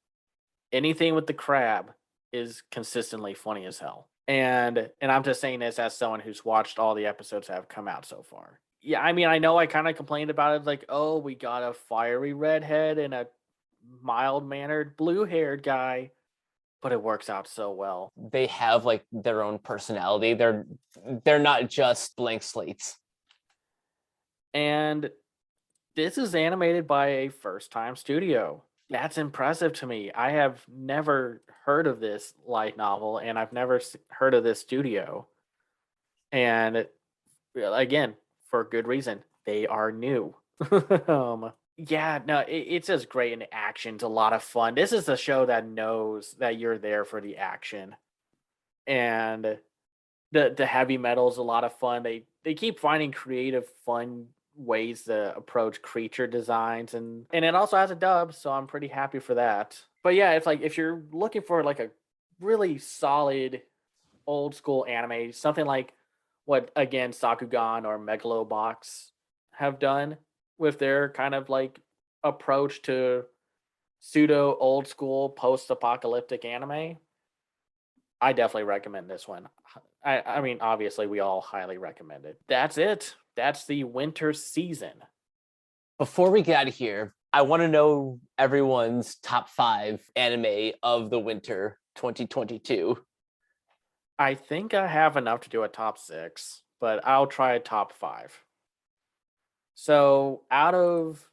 anything with the crab is consistently funny as hell. And I'm just saying this as someone who's watched all the episodes that have come out so far. Yeah, I mean, I know I kind of complained about it, like, oh, we got a fiery redhead and a mild mannered blue haired guy, but it works out so well. They have like their own personality. They're not just blank slates. And this is animated by a first time studio. That's impressive to me. I have never heard of this light novel, and I've never heard of this studio. And again, for good reason, they are new. Yeah, no, it's just great in action. It's a lot of fun. This is a show that knows that you're there for the action, and the heavy metal is a lot of fun. They keep finding creative, fun ways to approach creature designs, and it also has a dub, so I'm pretty happy for that. But yeah, it's like if you're looking for like a really solid old school anime, something like what again Sakugan or Megalobox have done with their kind of like approach to pseudo old school post apocalyptic anime, I definitely recommend this one. I mean, obviously, we all highly recommend it. That's it. That's the winter season. Before we get out of here, I want to know everyone's top 5 anime of the winter 2022. I think I have enough to do a top 6, but I'll try a top 5. So, out of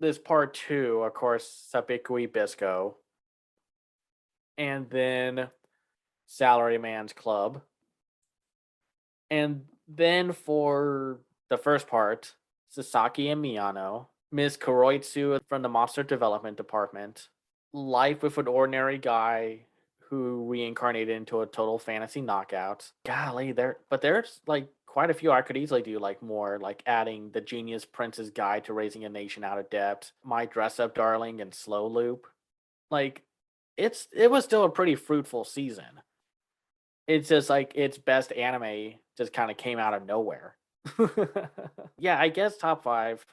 this part 2, of course, Sabikui Bisco, and then Salaryman's Club. And then for the first part, Sasaki and Miyano. Ms. Kuroitsu from the Monster Development Department. Life with an Ordinary Guy who reincarnated into a total fantasy knockout. Golly, there's like quite a few I could easily do like more, like adding The Genius Prince's Guide to Raising a Nation Out of Debt, My Dress Up Darling, and Slow Loop. Like it was still a pretty fruitful season. It's just like its best anime just kind of came out of nowhere. Yeah, I guess top five.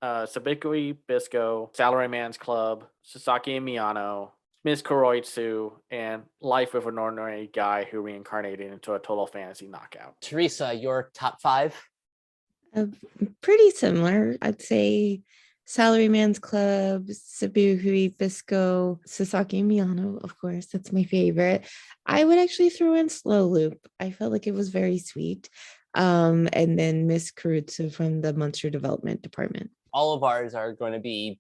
Sabikui Bisco, Salaryman's Club, Sasaki and Miyano, Miss Kuroitsu, and Life with an Ordinary Guy who reincarnated into a total fantasy knockout. Teresa, your top five? Pretty similar. I'd say Salaryman's Club, Sabu Bisco, Sasaki and Miyano, of course. That's my favorite. I would actually throw in Slow Loop. I felt like it was very sweet. And then Miss Kurutsu from the Monster Development Department. All of ours are going to be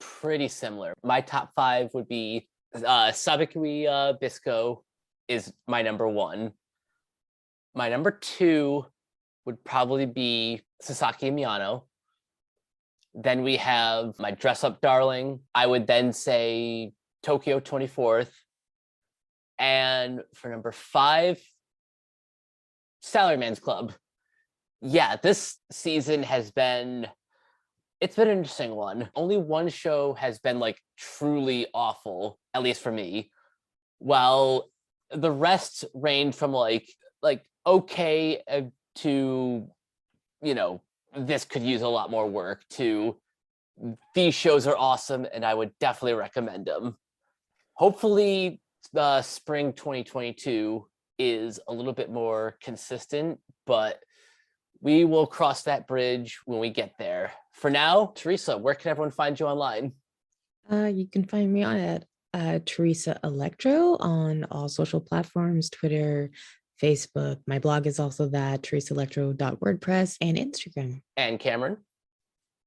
pretty similar. My top five would be Sabikui Bisco is my number one. My number two would probably be Sasaki and Miyano. Then we have My Dress Up Darling. I would then say Tokyo 24th. And for number five, Salaryman's Club. Yeah, this season it's been an interesting one. Only one show has been like truly awful, at least for me. While the rest range from like okay to, this could use a lot more work to these shows are awesome and I would definitely recommend them. Hopefully the spring 2022 is a little bit more consistent, but we will cross that bridge when we get there. For now, Teresa, where can everyone find you online? You can find me on Teresa Electro on all social platforms, Twitter, Facebook. My blog is also that, teresaelectro.wordpress, and Instagram. And Cameron?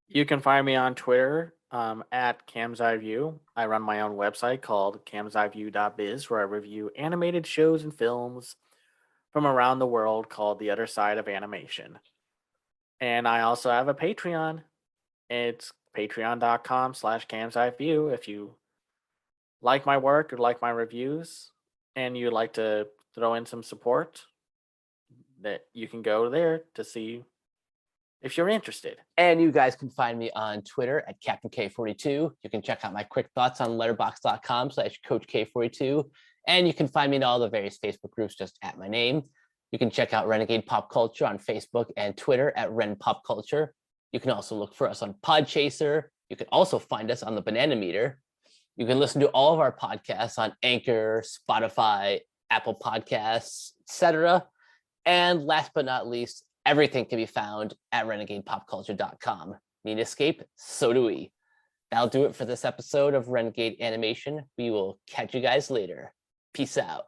You can find me on Twitter at CamsEyeView. I run my own website called camseyeview.biz where I review animated shows and films from around the world called The Other Side of Animation. And I also have a Patreon. It's patreon.com/CamsEyeView. If you like my work or like my reviews and you'd like to throw in some support, that you can go there to see if you're interested. And you guys can find me on Twitter at Captain K42. You can check out my quick thoughts on letterboxd.com/Coach K42. And you can find me in all the various Facebook groups just at my name. You can check out Renegade Pop Culture on Facebook and Twitter at Ren Pop Culture. You can also look for us on Podchaser. You can also find us on the Banana Meter. You can listen to all of our podcasts on Anchor, Spotify, Apple Podcasts, etc. And last but not least, everything can be found at renegadepopculture.com. Need escape? So do we. That'll do it for this episode of Renegade Animation. We will catch you guys later. Peace out.